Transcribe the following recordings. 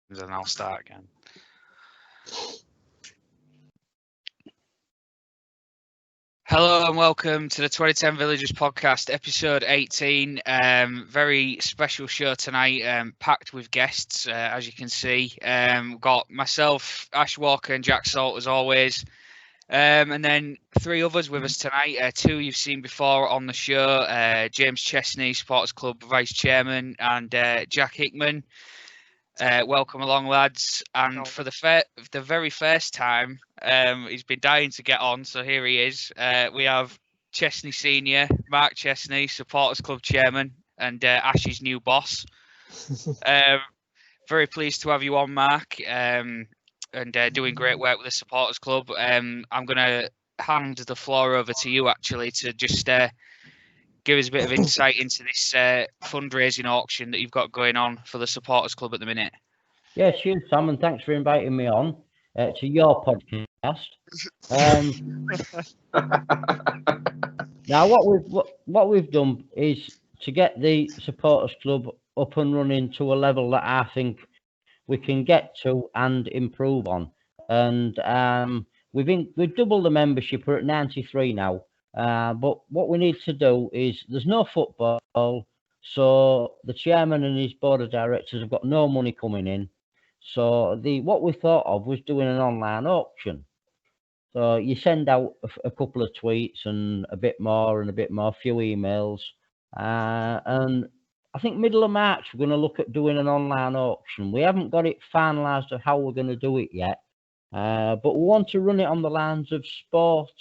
and I'll start again. Hello and welcome to the 2010 Villagers podcast, episode 18. Very special show tonight, packed with guests, as you can see. We've got myself, Ash Walker and Jack Salt as always. And then three others with us tonight. Two you've seen before on the show, James Chestney, Supporters Club Vice Chairman, and Jack Hickman. Welcome along, lads. And for the very first time, he's been dying to get on, so here he is. We have Chestney Senior, Mark Chestney, Supporters Club Chairman, and Ash's new boss. Very pleased to have you on, Mark, and doing great work with the Supporters Club. I'm going to hand the floor over to you, actually, to just give us a bit of insight into this fundraising auction that you've got going on for the Supporters Club at the minute. Yeah, cheers, Sam, and thanks for inviting me on to your podcast. Now, what we've done is to get the Supporters Club up and running to a level that I think we can get to and improve on. And we've doubled the membership. We're at 93 now. But what we need to do is there's no football, so the chairman and his board of directors have got no money coming in. So what we thought of was doing an online auction. So you send out a couple of tweets and a bit more, a few emails, and I think middle of March we're going to look at doing an online auction. We haven't got it finalised of how we're going to do it yet, but we want to run it on the lines of sport,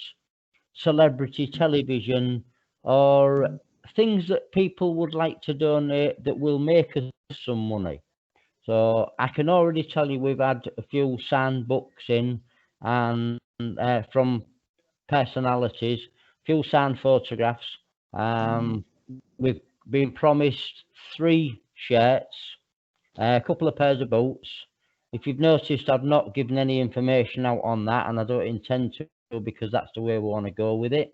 celebrity television, or things that people would like to donate that will make us some money. So I can already tell you we've had a few signed books in, and from personalities, a few signed photographs. We've been promised 3 shirts, a couple of pairs of boots. If you've noticed, I've not given any information out on that, and I don't intend to, because that's the way we want to go with it.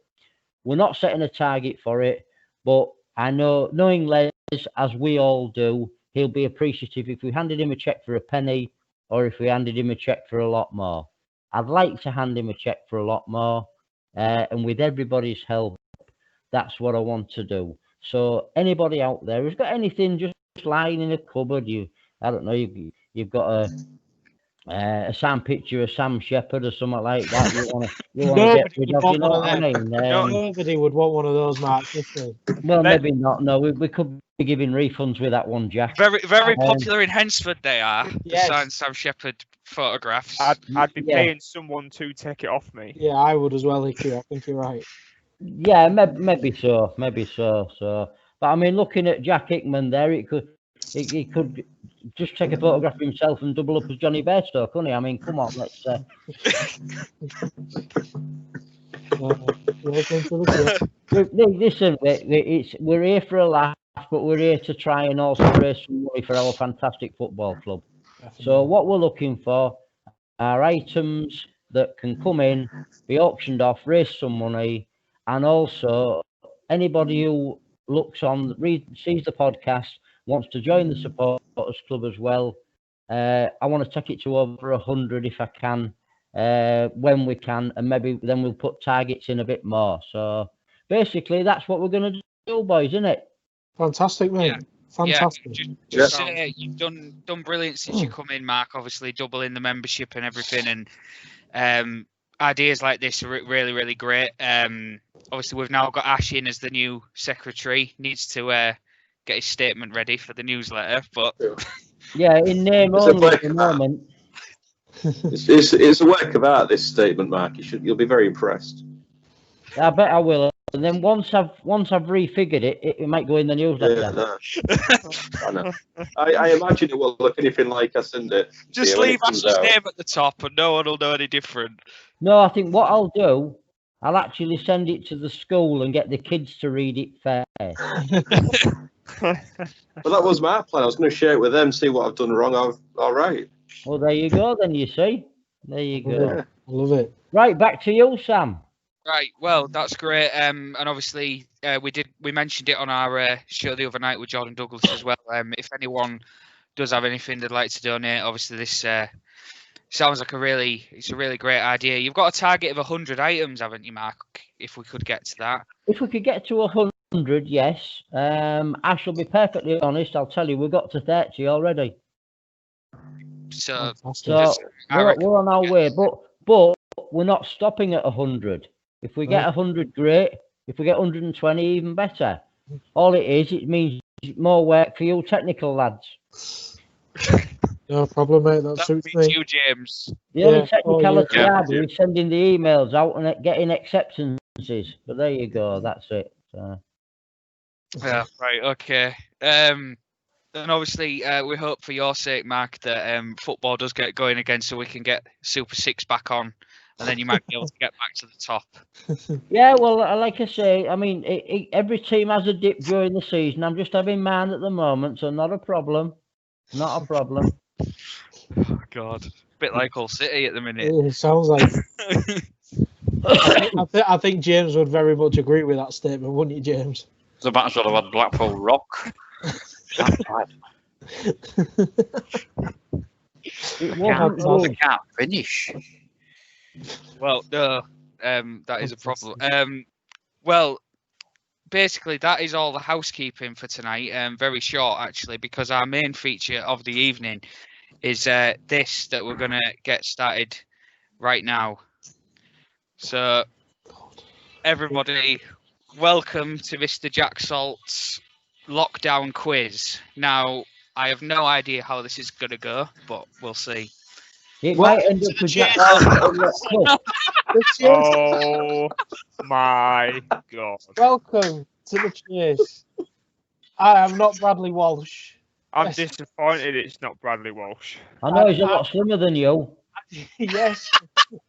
We're not setting a target for it, but I know, knowing Les as we all do, he'll be appreciative if we handed him a check for a penny or if we handed him a check for a lot more. I'd like to hand him a check for a lot more, and with everybody's help, that's what I want to do. So anybody out there who's got anything just lying in a cupboard, I don't know, you've got a signed picture of Sam Shepherd or something like that. You want to get rid of, you know what I mean? Nobody would want one of those, Mark. Well, maybe not. No, we could be giving refunds with that one, Jack. Very popular in Hensford, they are. Yes. The signed Sam Shepherd photographs. I'd be paying someone to take it off me. Yeah, I would as well, Hickey. I think you're right. Yeah, maybe so. So, but I mean, looking at Jack Hickman there, he could just take a photograph of himself and double up as Johnny Bairstow, couldn't he? I mean, come on, let's. Listen, we're here for a laugh, but we're here to try and also raise some money for our fantastic football club. Definitely. So what we're looking for are items that can come in, be auctioned off, raise some money, and also anybody who looks on, sees the podcast, wants to join the Supporters Club as well. I want to take it to over 100 if I can, when we can, and maybe then we'll put targets in a bit more. So basically, that's what we're going to do, boys, isn't it? Fantastic, mate. Yeah. Fantastic. Yeah, you've done brilliant since you come in, Mark. Obviously, doubling the membership and everything, and ideas like this are really, really great. Obviously, we've now got Ash in as the new secretary. Needs to get his statement ready for the newsletter, but yeah, in name only at the moment. It's a work of art, this statement, Mark. You'll be very impressed. I bet I will. And then once I've refigured it, it might go in the newsletter. Yeah, I know. I imagine it won't look anything like I send it. Just leave Ash's name at the top, and no one will know any different. No, I think what I'll do, I'll actually send it to the school and get the kids to read it first. Well, that was my plan. I was going to share it with them, see what I've done wrong. All right. Well, there you go. Then you see. There you go. Yeah, I love it. Right, back to you, Sam. Right, well, that's great. And obviously, we mentioned it on our show the other night with Jordan Douglas as well. If anyone does have anything they'd like to donate, obviously this sounds like it's a really great idea. You've got a target of 100 items, haven't you, Mark? If we could get to that. If we could get to 100, yes. I shall be perfectly honest. I'll tell you, we've got to 30 already. So we're on our way, but we're not stopping at 100. If we get 100, great. If we get 120, even better. All it means more work for you technical lads. No problem, mate. That suits me. You, James. The only technicality I do is sending the emails out and getting acceptances. But there you go. That's it. Yeah. Right. Okay. And obviously, we hope for your sake, Mark, that football does get going again, so we can get Super 6 back on, and then you might be able to get back to the top. Yeah, well, like I say, I mean, every team has a dip during the season. I'm just having mine at the moment, so not a problem. Not a problem. Oh, God. A bit like Hull City at the minute. It sounds like. I think James would very much agree with that statement, wouldn't you, James? The might as well have had Blackpool Rock. They can't finish. Well, no, that is a problem. Well, basically, that is all the housekeeping for tonight. Very short, actually, because our main feature of the evening is this that we're going to get started right now. So, everybody, welcome to Mr. Jack Salt's lockdown quiz. Now, I have no idea how this is going to go, but we'll see. It might end up with Jack. Oh my God. Welcome to the chase. I am not Bradley Walsh. I'm disappointed it's not Bradley Walsh. I know he's a lot slimmer than you. Yes,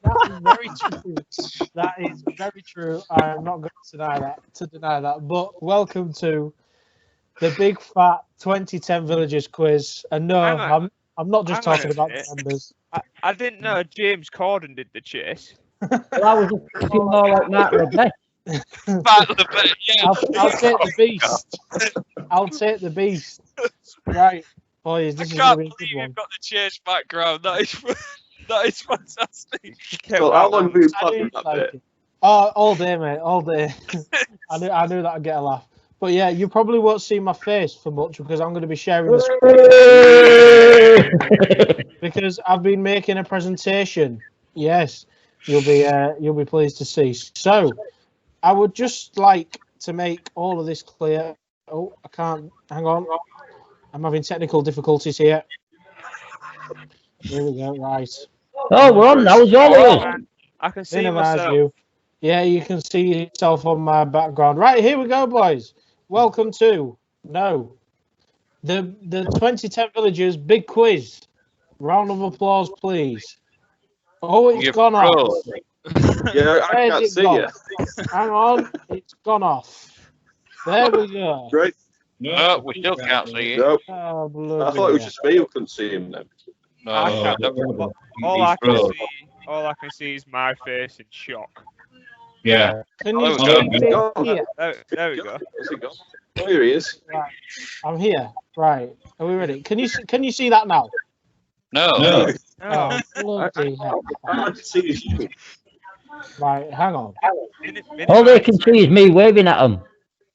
that is very true. That is very true. I'm not going to deny that. But welcome to the big fat 2010 Villagers quiz. And no, I'm not just talking about the members. I didn't know James Corden did the chase. Well, I was looking more like Matt Rebecca. I'll take the beast. I'll take the beast. Right, boys, this is going to be a good one. You've got the chase background. That is fantastic. Well, how long have you been that bit? Oh, all day, mate, all day. I knew that I'd get a laugh. But yeah, you probably won't see my face for much because I'm going to be sharing the screen. Because I've been making a presentation. Yes, you'll be pleased to see. So, I would just like to make all of this clear. Oh, I can't. Hang on. I'm having technical difficulties here. Here we go. Right. Oh, we're on now. It's all of us. I can see myself. Yeah, you can see yourself on my background. Right, here we go, boys. Welcome to the 2010 Villagers big quiz. Round of applause, please. Oh, it's gone off. Yeah, I can't see you. Hang on, it's gone off. There we go. Great. No, we still can't see it. Nope. Oh, I thought it was just me who couldn't see him then. No, All I can see is my face in shock. Yeah. Can you see me here? There we go. Where's he gone? Oh, here he is. Right. I'm here. Right. Are we ready? Can you see that now? No. Oh, bloody hell. I can't see you. Right, hang on. All they can see is me waving at them.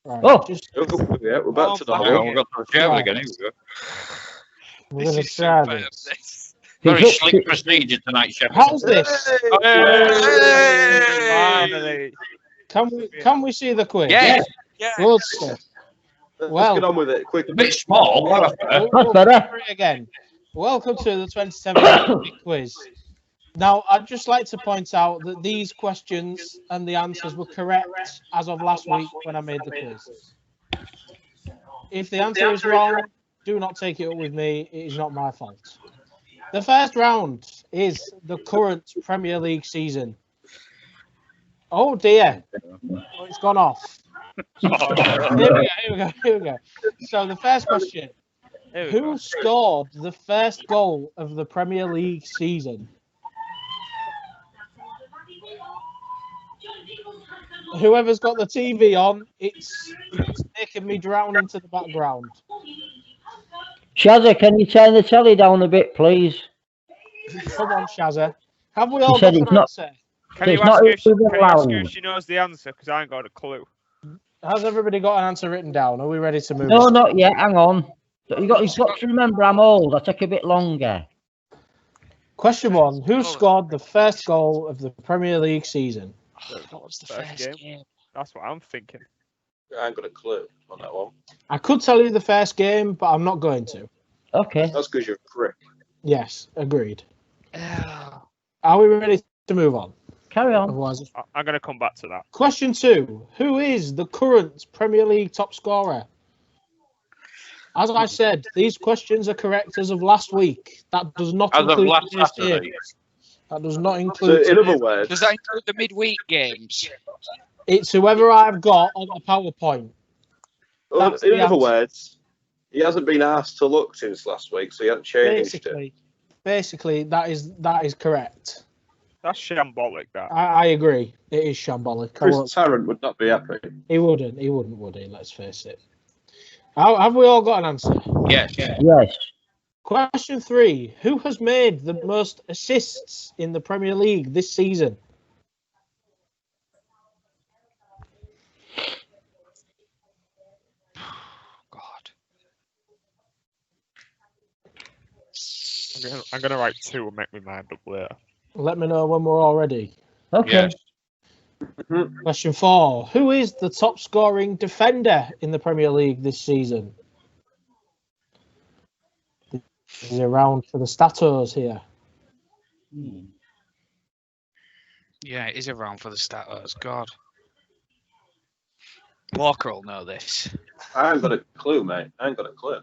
Right, Oh. Yeah, we're back to the Hang on, we've got to the table again. Here we go. We're going to try this. Very slick procedure tonight, Shepard. How's this? Finally. Can we see the quiz? Yeah. Good stuff. Let's get on with it quick. A bit small. That's better. Again, welcome to the 27th big quiz. Now, I'd just like to point out that these questions and the answers were correct as of last week when I made the quiz. If the answer is wrong, do not take it up with me. It is not my fault. The first round is the current Premier League season. Oh dear. Oh, it's gone off. Here we go. So the first question. Who scored the first goal of the Premier League season? Whoever's got the TV on, it's making me drown into the background. Shazza, can you turn the telly down a bit, please? Come on, Shazza. Have we all said got it's an not- answer? Can It's you not ask her if she, even can you ask her loud. if she knows the answer? Because I ain't got a clue. Has everybody got an answer written down? Are we ready to move No, on? not yet. Hang on. You've got to remember I'm old. I take a bit longer. Question 1. Who Oh. scored the first goal of the Premier League season? What was the First first game. game? That's what I'm thinking. I ain't got a clue on that one. I could tell you the first game, but I'm not going to. Okay. That's because you're a prick. Yes, agreed. Oh. Are we ready to move on? Carry on. Otherwise, I'm going to come back to that. question 2. Who is the current Premier League top scorer? As I said, these questions are correct as of last week. That does not As of include last today's Saturday. game. That does not So, include. in other words, Does that include the midweek games? It's whoever I've got on the PowerPoint. That's in the other answer. words, he hasn't been asked to look since last week, so he hasn't changed it. Basically, that is correct. That's shambolic, that. I agree. It is shambolic. Chris Tarrant would not be happy. He wouldn't, would he? Let's face it. Have we all got an answer? Yes. Yes. Question 3. Who has made the most assists in the Premier League this season? God. I'm gonna write 2 and make my mind up later. Let me know when we're all ready. Okay. Yes. Question 4. Who is the top scoring defender in the Premier League this season? This is around for the statos here. Yeah, it is around for the status. God. Walker will know this. I ain't got a clue, mate. I ain't got a clue.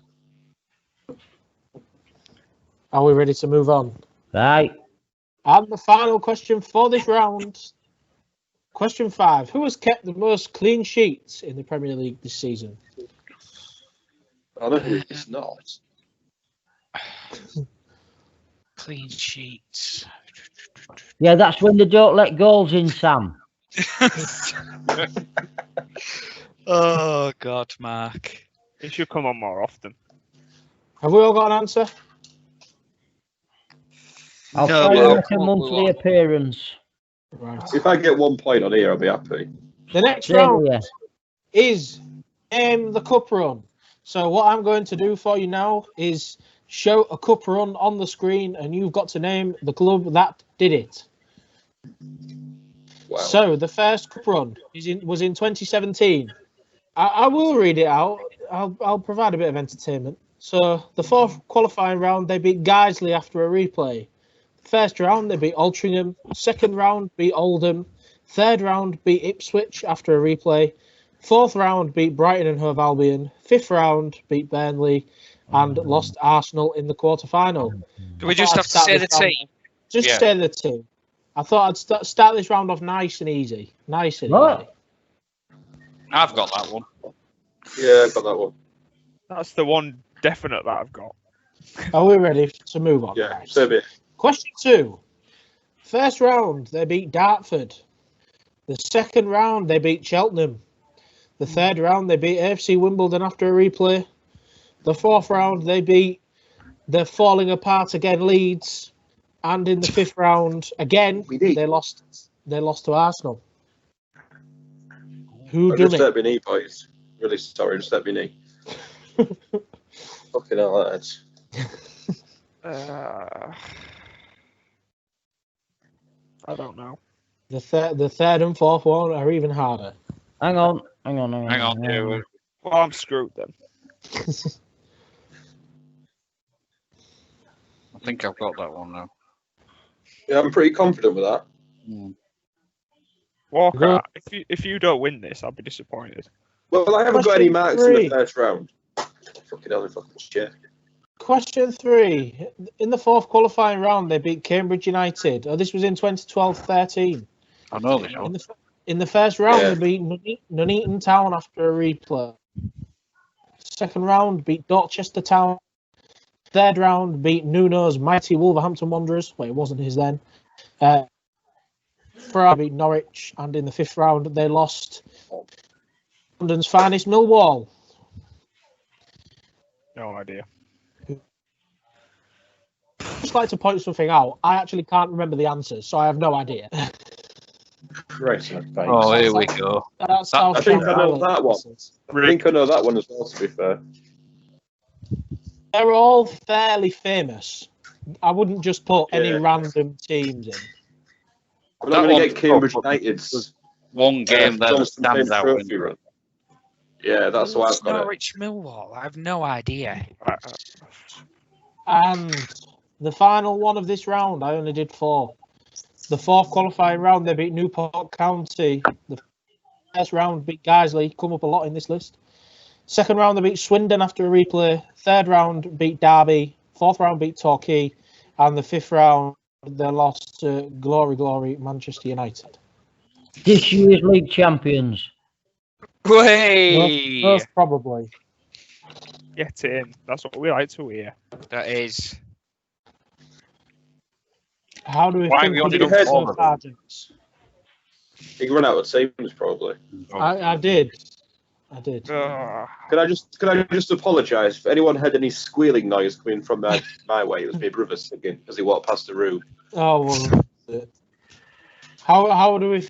Are we ready to move on? Right. And the final question for this round. Question 5. Who has kept the most clean sheets in the Premier League this season? I know who it's not. Clean sheets. Yeah, that's when they don't let goals in, Sam. Oh, God, Mark. He should come on more often. Have we all got an answer? I'll No, try but to I'll make a come up with monthly one. appearance. Right. If I get 1 point on here, I'll be happy. The next Same round here. is Name the Cup Run. So what I'm going to do for you now is show a cup run on the screen, and you've got to name the club that did it. Wow. So the first cup run was in 2017. I will read it out. I'll provide a bit of entertainment. So the fourth qualifying round, they beat Guiseley after a replay. First round, they beat Altrincham. Second round, beat Oldham. Third round, beat Ipswich after a replay. Fourth round, beat Brighton and Hove Albion. Fifth round, beat Burnley. And lost Arsenal in the quarter-final. Do we just have to say the team? Just Yeah. say the team. I thought I'd start this round off nice and easy. Nice and What? easy. I've got that one. Yeah, I got that one. That's the one definite that I've got. Are we ready to move on? Yeah, Right. same here. Question 2. First round, they beat Dartford. The second round, they beat Cheltenham. The third round, they beat AFC Wimbledon after a replay. The fourth round, they beat the falling apart again Leeds. And in the fifth round, again, they lost to Arsenal. Who I done just it? let me knee, boys. Really sorry, just let me knee. Fucking hell, lads. I don't know. The third and fourth one are even harder. Hang on. Hang on. Yeah, Well, I'm screwed then. I think I've got that one now. Yeah, I'm pretty confident with that. Walker, if you don't win this, I'll be disappointed. Well, I haven't got any Question marks in 3. the first round. Fucking hell, if I can check. Question 3. In the fourth qualifying round, they beat Cambridge United. Oh, this was in 2012-13. I know this one. In the first round, Yeah. they beat Nuneaton Town after a replay. Second round, beat Dorchester Town. Third round, beat Nuno's mighty Wolverhampton Wanderers. Well, it wasn't his then. Fourth beat Norwich. And in the fifth round, they lost London's finest Millwall. No idea. just like to point something out. I actually can't remember the answers, so I have no idea. Christ, my face. Oh, here we go. That's how I think I know shambolic that one. this is. I think I know that one as well, to be fair. They're all fairly famous. I wouldn't just put any Yeah. random teams in. I'm not going That to get one's Cambridge tough, but United's One game there that Johnston stands Tate out. Trophy run. Yeah, that's why I've got it. Norwich Millwall. I have no idea. And the final one of this round, I only did 4. The 4th qualifying round, they beat Newport County. The first round beat Guiseley, come up a lot in this list. 2nd round, they beat Swindon after a replay. 3rd round, beat Derby. 4th round, beat Torquay. And the 5th round, they lost to Glory Manchester United. This year's league champions. Way. Most probably. Get in. That's what we like to hear. That is. How do we Why think have we only of done the four of them? sergeants? You can run out of teams, probably. I did. Ugh. Can I just apologise if anyone had any squealing noise coming from my way? It was my brother singing as he walked past the room. Oh well. How do we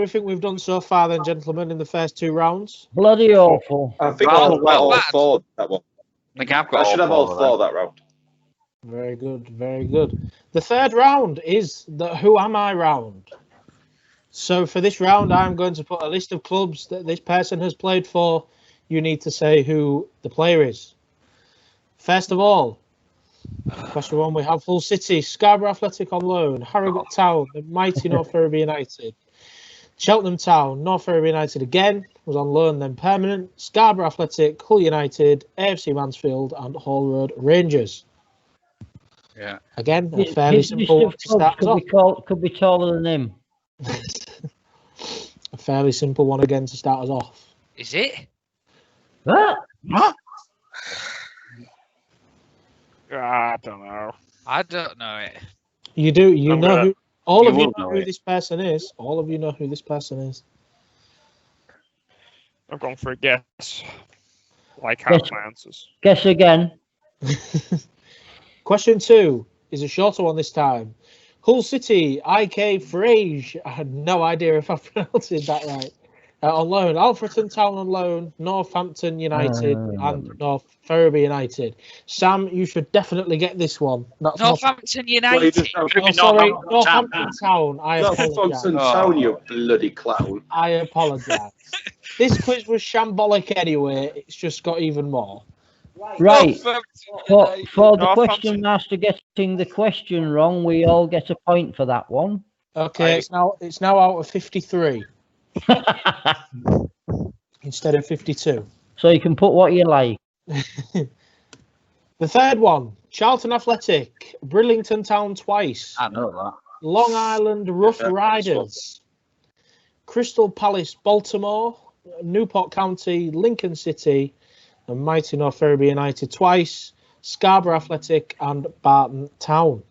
think we've done so far, then, gentlemen, in the first 2 rounds? Bloody awful. I think Rather I've got well. all 4 that one. I think I've got I should have all 4 that round. Very good, very good. The 3rd round is the Who Am I round. So for this round, I'm going to put a list of clubs that this person has played for. You need to say who the player is. First of all, question 1, we have Hull City, Scarborough Athletic on loan, Harrogate Town, the mighty North Ferriby United, Cheltenham Town, North Ferriby United again, was on loan then permanent, Scarborough Athletic, Hull United, AFC Mansfield and Hall Road Rangers. Yeah. Again, a His fairly list simple one of to clubs start us off. could be taller than him. A fairly simple one again to start us off. Is it? What? I don't know. I don't know it. You do. You I'm know gonna- who. All You of you will know know who it. this person is. All of you know who this person is. I've gone for a guess. Like half Guess. my answers. Guess again. Question 2 is a shorter one this time. Hull City, IK Frage. I had no idea if I pronounced that right. On loan, Alfreton Town on loan, Northampton United and North Ferriby United. Sam, you should definitely get this one. That's Northampton Well, you United. just have Oh, sorry, Northampton Town. I apologise. Northampton Town, you bloody clown. I apologise. This quiz was shambolic anyway. It's just got even more. Right. Northampton For United. the Northampton. question master getting the question wrong, we all get a point for that one. Okay, it's now out of 53 instead of 52. So you can put what you like. The 3rd one, Charlton Athletic, Bridlington Town twice, I know that. Long Island Rough Yeah, that's Riders, Crystal Palace Baltimore, Newport County, Lincoln City, and mighty North Ferriby United twice, Scarborough Athletic and Barton Town.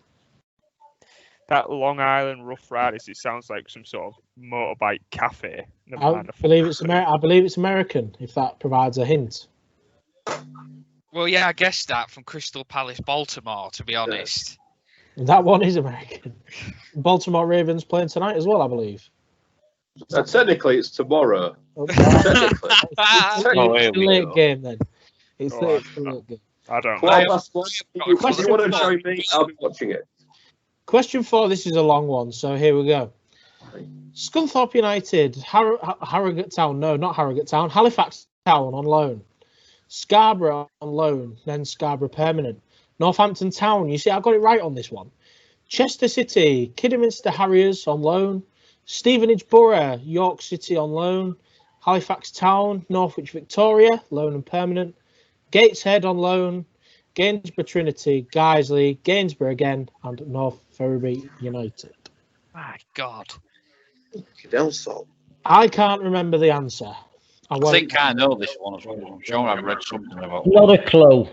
That Long Island Rough Riders, it sounds like some sort of motorbike cafe. Never I mind, I believe it's forgot. I believe it's American, if that provides a hint. Well, yeah, I guessed that from Crystal Palace, Baltimore, to be honest. That one is American. Baltimore Ravens playing tonight as well, I believe. Technically, it's tomorrow. Oh, Technically. It's Oh, here the we late go. game then. It's Oh, the late game. I don't know. Well, that's one. If you want to join me, I'll be watching it. Question 4, this is a long one, so here we go. Scunthorpe United, Harrogate Town, no, not Harrogate Town, Halifax Town on loan. Scarborough on loan, then Scarborough permanent. Northampton Town, you see, I got it right on this one. Chester City, Kidderminster Harriers on loan. Stevenage Borough, York City on loan. Halifax Town, Norwich Victoria, loan and permanent. Gateshead on loan. Gainsborough Trinity, Guiseley, Gainsborough again, and North Ferriby United. My God. Delso. I can't remember the answer. I think I know this one as well. I'm sure I've read something about it. Not a clue.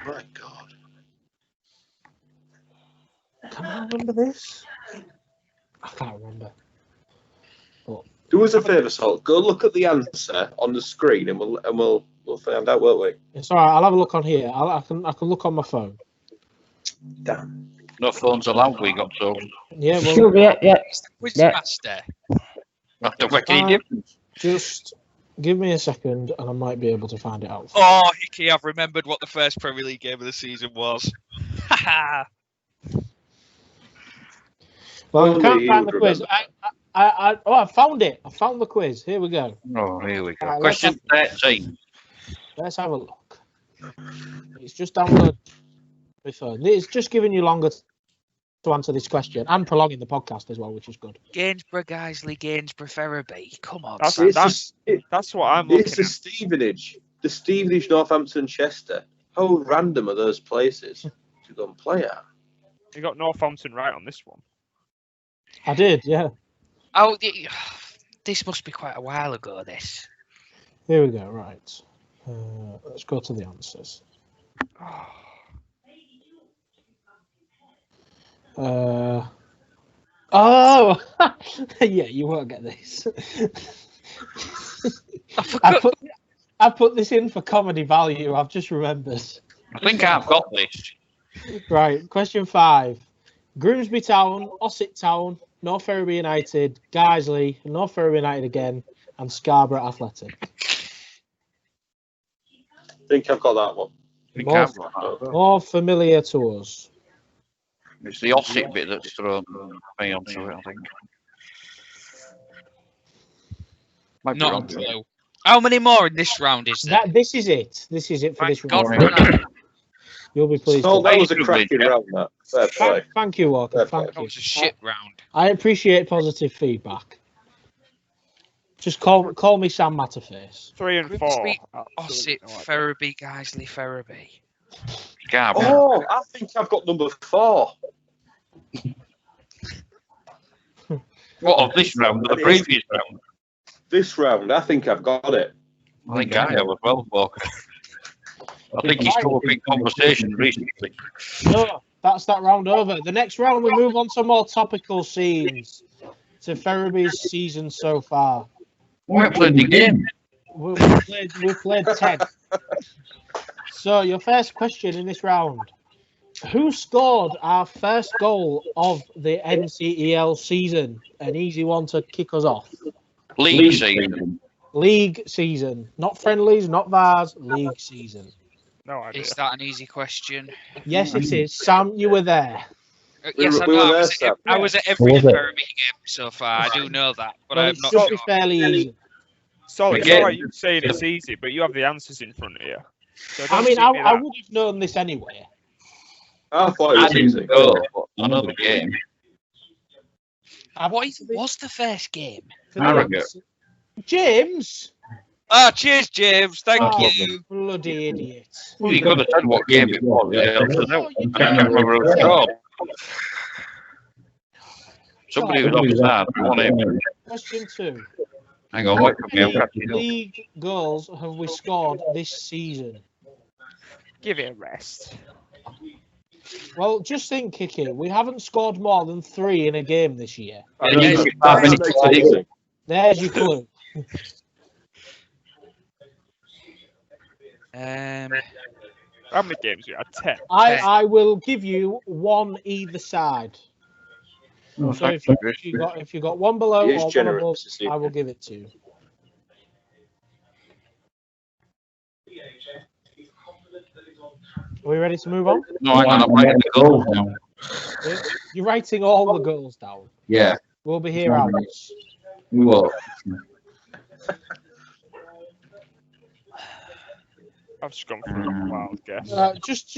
My God. Can I remember this? I can't remember. Do us a favour, Salt. Go look at the answer on the screen, and we'll find out, won't we? It's all right. I'll have a look on here. I can look on my phone. Damn. No phones allowed, we got told. Yeah, well, Excuse me, yeah. Which Yeah. master? Not to make any difference. just give me a second and I might be able to find it out. Oh, Hickey, I've remembered what the first Premier League game of the season was. Haha. Well, Only we can't you find the would quiz. I found it. I found the quiz. Here we go. Oh, here we go. Right, Question 13. Let's have a look. It's just downloaded my phone. It's just giving you longer to answer this question and prolonging the podcast as well, which is good. Gainsborough, Guiseley, Gainsborough, Ferriby. Come on. That's, Sam. that's what I'm looking It's the at. Stevenage. The Stevenage, Northampton, Chester. How random are those places to go and play at? You got Northampton right on this one. I did, yeah. Oh, this must be quite a while ago, this. Here we go, right. Let's go to the answers. Oh, yeah, you won't get this. I put this in for comedy value. I've just remembered. I think I've got this. Right, question 5. Grimsby Town, Ossett Town, North Ferriby United, Guiseley, North Ferriby United again, and Scarborough Athletic. I think I've got that one. I think More- I've got that. More familiar to us. It's the Ossett bit that's thrown me onto it, I think. Might be Not a wrong. clue. How many more in this round is there? This is it. This is it for Thank this God round. for that. You'll be pleased. So that was a Basically, cracking yeah. round, that. Fair play. Thank you, Walker. Fair Thank play. That you. was a shit round. I appreciate positive feedback. Just call me Sam Matterface. 3 and 4. Grimsby, Absolutely Ossett, no idea. Ferriby, Guiseley, Ferriby. Oh, I think I've got number 4. What, of this round or the previous round? This round, I think I've got it. I think I have as well, Walker. I think he's come up in conversation recently. No, that's that round over. The next round, we move on to more topical scenes. To Ferriby's season so far. We haven't played the game. We played 10. So, your first question in this round. Who scored our first goal of the NCEL season? An easy one to kick us off. League season. League season. Not friendlies, not VARs, league season. No idea. Is that an easy question? Yes, it is. Sam, you were there. Yes, I we know. were I there, was, Sam. I was at every Was it? Ferriby game so far. I do know that, but Well, I'm it not should sure. be fairly easy. So it's Again. all right you saying it's easy, but you have the answers in front of you. So I don't mean, give me I that. would have known this anyway. I thought it I was easy. didn't go, but I know the game. What was the first game? Harrogate. James! Ah, cheers, James. Thank Oh, you. bloody idiot. Well, you could have said what game it was. Yeah, I can't remember who scored. Somebody was offside. Come on in. Question 2. Hang on, How wait for me. I'm many catching up. league goals have we scored this season? Give it a rest. Well, just think, Kiki, we haven't scored more than 3 in a game this year. And you should That have any makes it clue. easy. There's your clue. How many games we had? 10. I will give you 1 either side. Oh, So thanks, if you got 1 below He or is 1 generous, above, is he? I will give it to you. Are we ready to move on? No, hang on, I'm writing the goals now. You're writing all the goals down. Yeah, We'll be here hours. we will. I've just gone for a wild guess. Just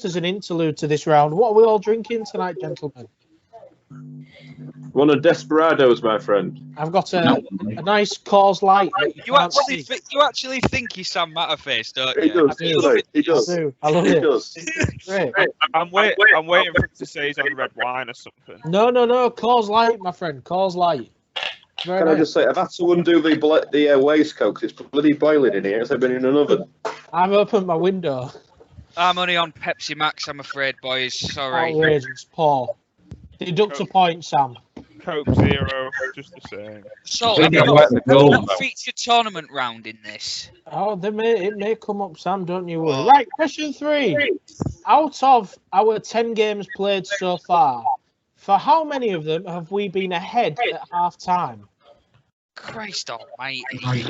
as an interlude to this round, what are we all drinking tonight, gentlemen? One of Desperados, my friend. I've got a nice Coors Light. That you You can't actually, see. you actually think he's Sam Matterface, don't He you? does. do. doesn't he? He I does. do. I love He it. does. Great. I'm waiting for him to say he's on red wine or something. No. Coors Light, my friend. Coors Light. Very Can I nice. just say, I've had to undo the waistcoat because it's bloody boiling in here. It's like been in an oven. I've opened my window. I'm only on Pepsi Max, I'm afraid, boys. Sorry. Outrageous. Poor. Deduct a point, Sam. Coke Zero, just the same. So, I think have I you like the not gold, though. featured tournament round in this? Oh, it may come up, Sam. Don't you worry. Oh. Right, question 3. Out of our 10 games played so far, for how many of them have we been ahead at half time? Christ almighty.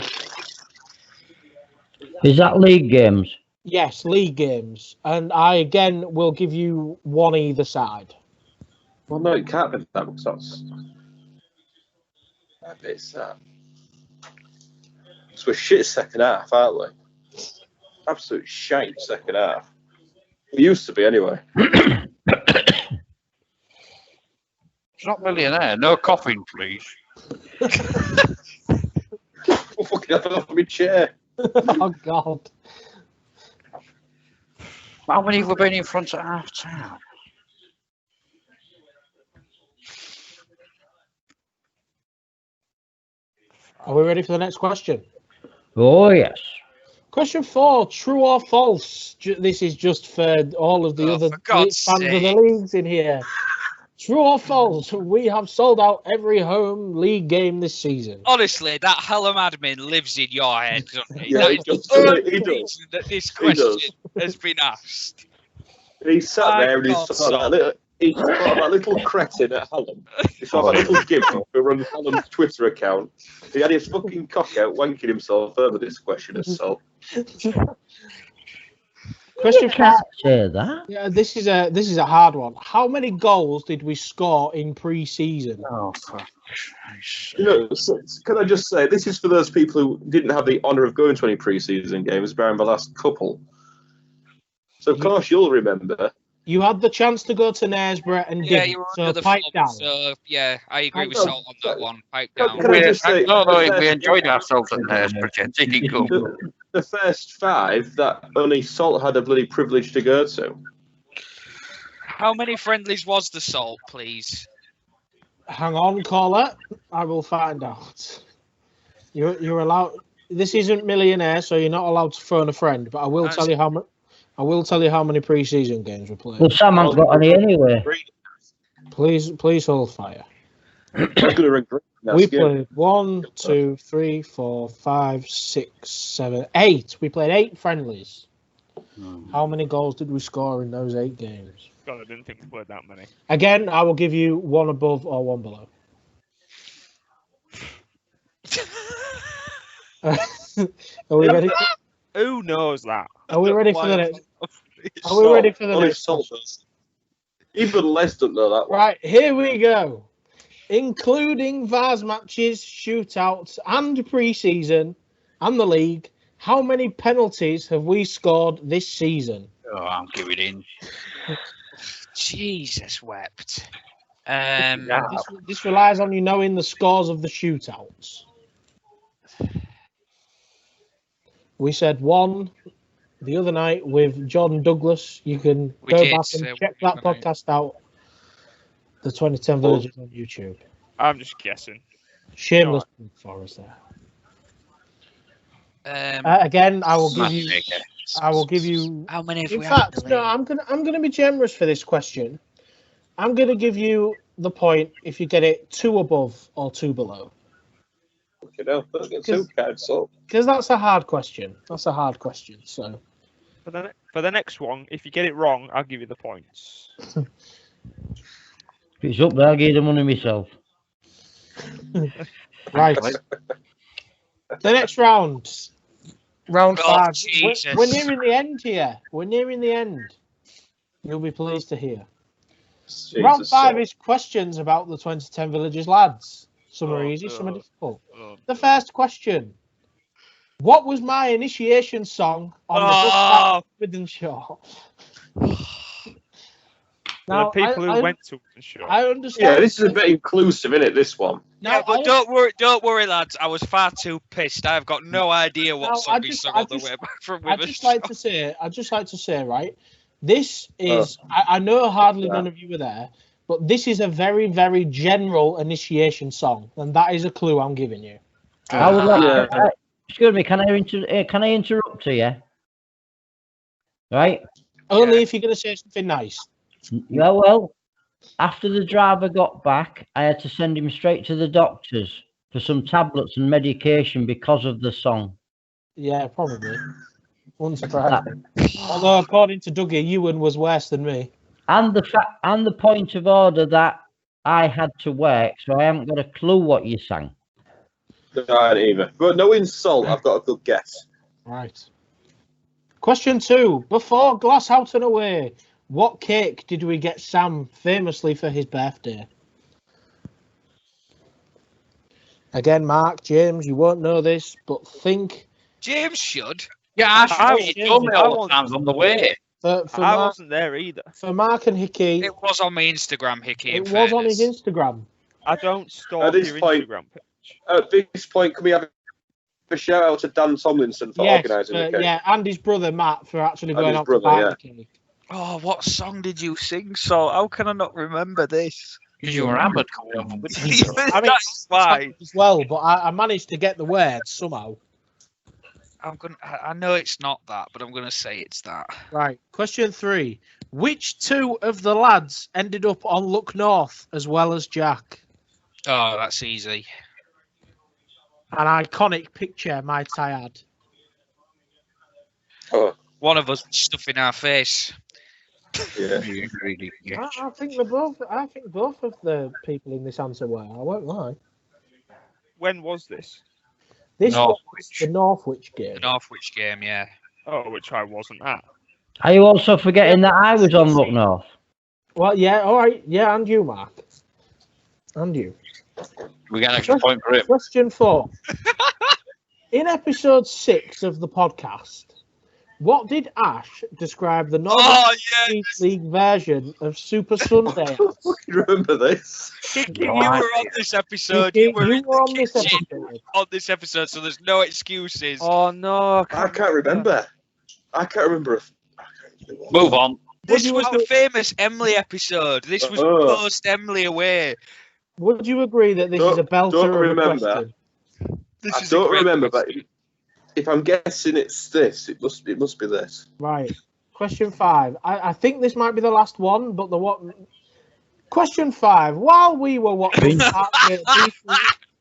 Is that league games? Yes, league games. And I again will give you one either side. Well, no, it can't be that because that's. It's so we're shit second half, aren't we? Absolute shite second half. We used to be anyway. It's not millionaire. No coughing, please. Oh, fucking hell, off my chair. Oh, God. How many have we been in front at half time? Are we ready for the next question? Oh, yes. Question 4, true or false? This is just for all of the other for God's fans of the sake. leagues in here. True or false? We have sold out every home league game this season. Honestly, that Hallam admin lives in your head, doesn't he? Yeah, That he is does, the only he does. reason that this He does. question has been asked. He sat My there and he God, saw that little cretin at Hallam. He saw that little gimp who runs Hallam's Twitter account. He had his fucking cock out wanking himself over this question of salt. Question 5. Say that. Yeah, this is a hard one. How many goals did we score in pre-season? Oh, for Christ's You know, so, can I just say, this is for those people who didn't have the honour of going to any pre-season games, bearing the last couple. So, of course, you'll remember. You had the chance to go to Knaresborough and Yeah, didn't, you were so under the pipe flop, down. so yeah, I agree with No, Salt on that one. Pipe can down. I just say, No, the we first- enjoyed ourselves at Knaresborough, gents. It did go. the first 5 that only Salt had a bloody privilege to go to. How many friendlies was the Salt, please? Hang on, caller. I will find out. You're allowed. This isn't millionaire, so you're not allowed to phone a friend. But I will tell you how much. I will tell you how many pre-season games we played. Well, Sam hasn't got any anyway. Please hold fire. I was going to ring Green. We played 1, 2, 3, 4, 5, 6, 7, 8. We played 8 friendlies. How many goals did we score in those 8 games? God, I didn't think we played that many. Again, I will give you one above or one below. Are we ready? Who knows that? Are we ready for the next? Are we Salt. ready for the Only next? Salt does. Even less don't know that one. Right, here we go. Including Vars matches, shootouts, and pre-season, and the league, how many penalties have we scored this season? Oh, I'm giving in. Jesus wept. This relies on you knowing the scores of the shootouts. We said 1 the other night with Jordan Douglas. You can go back and check that podcast out. The 2010 Villagers on YouTube. I'm just guessing. Shameless for us there. Again, I will give you. I will give you. How many have In we fact, had? no. I'm gonna be generous for this question. I'm gonna give you the point if you get it 2 above or 2 below. You know, don't get too kind, Salt. Because that's a hard question. That's a hard question. So For the next one, if you get it wrong, I'll give you the points. If it's up there, I'll give you the money myself. right. The next round. Round 5. Jesus. We're nearing the end here. We're nearing the end. You'll be pleased to hear. Jesus, Round 5 Salt. is questions about the 2010 Villagers lads. Some are easy, some are difficult. The first question. What was my initiation song on the bus at Withenshaw? Now, the people who went to the show. I understand. Yeah, this is a bit inclusive, isn't it, this one? Yeah, but don't worry, lads. I was far too pissed. I've got no idea what song he sung on the way back from I'd just like to say, right, this is, I know hardly none of you were there, but this is a very, very general initiation song, and that is a clue I'm giving you. Excuse me, can I interrupt here? Right? Only if you're going to say something nice. Yeah, well, After the driver got back, I had to send him straight to the doctors for some tablets and medication because of the song. Yeah, probably. Wouldn't surprise me. Although, according to Dougie, Ewan was worse than me. And the point of order that I had to work, so I haven't got a clue what you sang. No, I don't either. But no insult, I've got a good guess. Right. Question 2. Before Glass Out and Away, what cake did we get Sam famously for his birthday? Again, Mark, James, you won't know this, but think. James should. Yeah, I- you told me all the times on the way. For I Mark, wasn't there either. for Mark and Hickey, It was on my Instagram, Hickey. it was on his Instagram. I don't stalk this your point- Instagram page. At this point, can we have a shout out to Dan Tomlinson for organising the cake? Yeah, and his brother Matt for actually And going his out to brother, buy the cake. Oh, what song did you sing? So how can I not remember this? Because you were hammered coming up with I mean, That's why. as well, but I managed to get the words somehow. I know it's not that, but I'm gonna say it's that. Right. Question 3. Which two of the lads ended up on Look North as well as Jack? Oh, that's easy. An iconic picture, might I add. Oh, One of us stuffing our face. yeah. I think both of the people in this answer were. I won't lie. When was this? This was Northwich. the Northwich game. The Northwich game, yeah. Oh, which I wasn't at. Are you also forgetting that I was on Look North? Well, yeah, all right, yeah, and you, Mark, and you. We get an extra point for it. Question 4. In episode 6 of the podcast, what did Ash describe the Northern Oh, yeah. League version of Super Sunday? I fucking remember this. Hickey, you were Right. on this episode. You You were in were on the this kitchen episode. on this episode, so there's no excuses. Oh no, I can't remember. I can't remember. Move on. This you was the have- famous Emily episode. This was Oh. post Emily away. Would you agree that this is a belter Don't of a remember. question? This I is a don't great remember, question. but if I'm guessing it's this, it must be this. Right. Question 5. I think this might be the last one, but the what? Question 5. While we were watching Parkgate,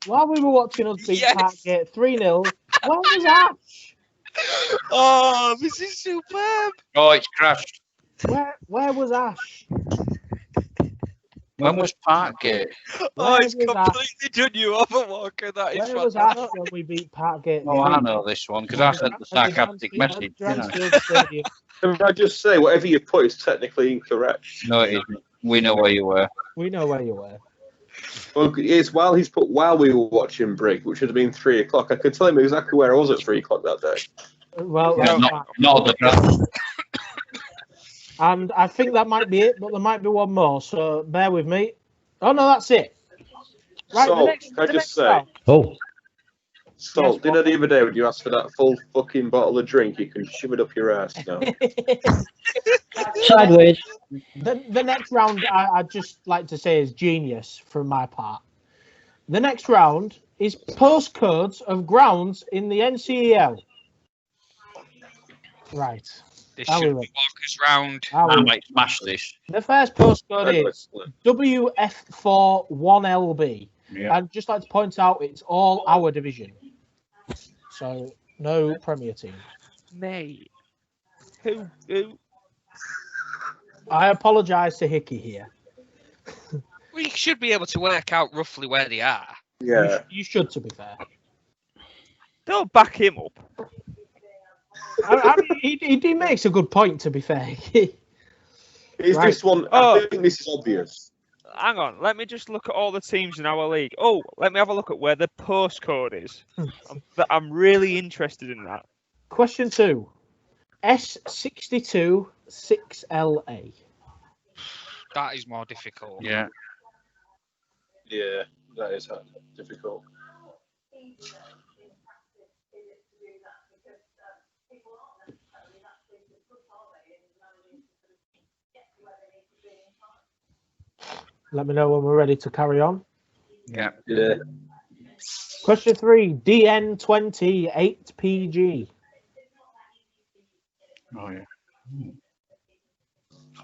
while we were watching us beat Yes. Parkgate 3-0, where was Ash? Oh, this is superb. Oh, it's crashed. Where was Ash? When was Parkgate? Oh, Where it's was Ash? completely done you over, Walker. That is Where was Ash fantastic. when we beat Parkgate? Oh, I know this one because I sent the sarcastic message. You know. Can I just say, whatever you put is technically incorrect. No, it isn't. We know where you were. We know where you were. Well, it's while we were watching Brig, which would have been 3 o'clock. I could tell him exactly where I was at 3 o'clock that day. Well, Yeah, not the draft. and I think that might be it, but there might be one more, so bear with me. Oh no, that's it. Right, So, the next, can I the just next say- round. Oh, So, Yes, dinner the other day when you asked for that full fucking bottle of drink, you can shove it up your ass now. sideways. The next round, I'd just like to say is genius from my part. The next round is postcodes of grounds in the NCEL. Right. This How we should were. be Walker's round. I might smash this. The first postcode is WF41LB. Yeah. I'd just like to point out it's all our division. So no Premier team. mate. Who? I apologise to Hickey here. We should be able to work out roughly where they are. Yeah. You should, to be fair. Don't back him up. I mean, he makes a good point, to be fair. Is Right. this one? Oh. I think this is obvious. Hang on, let me just look at all the teams in our league. Oh, let me have a look at where the postcode is. I'm really interested in that. Question 2. S62 6LA. That is more difficult. Yeah. Yeah, that is difficult. Let me know when we're ready to carry on. Yeah. Yeah. Question 3. DN20 8PG. Oh, yeah.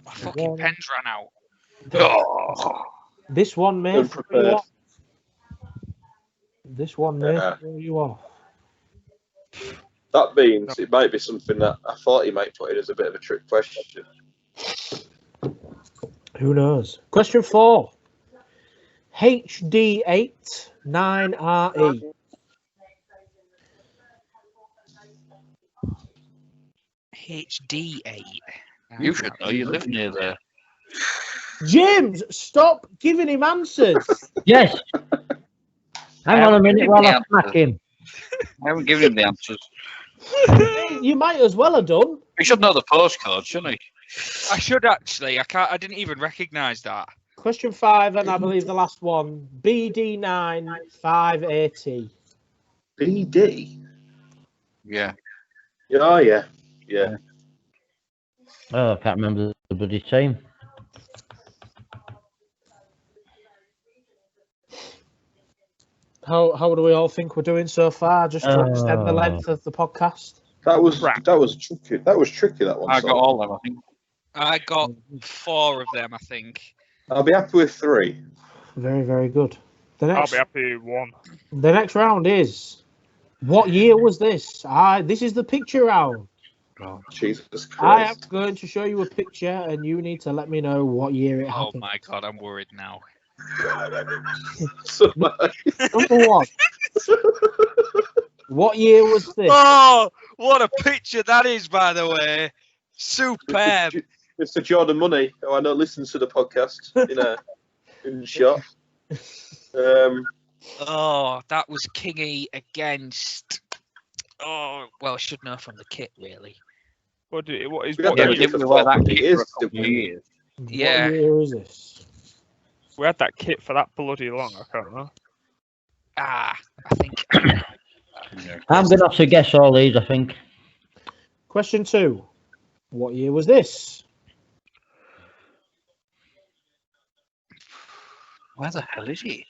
My fucking pen's ran out. Oh, This one may throw you Unprepared. off. This one may Yeah. throw you off. That means it might be something that I thought he might put in as a bit of a trick question. Who knows? Question 4. HD8 9RE. HD8. you should know. You live near there. James, stop giving him answers. Yes. Hang on a minute while I smack him. I haven't given him the answers. You might as well have done. He should know the postcode, shouldn't he? I should actually. I didn't even recognise that. Question 5, and I believe the last one. BD9 580. BD? Yeah. Oh, yeah. Yeah. Oh, I can't remember the bloody team. How do we all think we're doing so far? Just to extend the length of the podcast. That was tricky. That was tricky, that one. I got all them, I think. I got 4 of them, I think. I'll be happy with 3. Very, very good. The I'll next, be happy with 1. the next round is, what year was this? This is the picture round. Oh, Jesus I am Christ. going to show you a picture, and you need to let me know what year it Oh happened. my god, I'm worried now. So, Number 1. What year was this? Oh, what a picture that is, by the way. Superb. Mr. Jordan Money, who I know listens to the podcast in shot. Oh, that was Kingy against. Oh, well, I should know from the kit, really. What is We had what that yeah, year? kit didn't we for wear that 40 kit for years, a couple didn't of we? years? Yeah. What year is this? We had that kit for that bloody long. I can't remember. I think. Yeah. I'm going to have to guess all these, I think. Question 2. What year was this? Where the hell is he?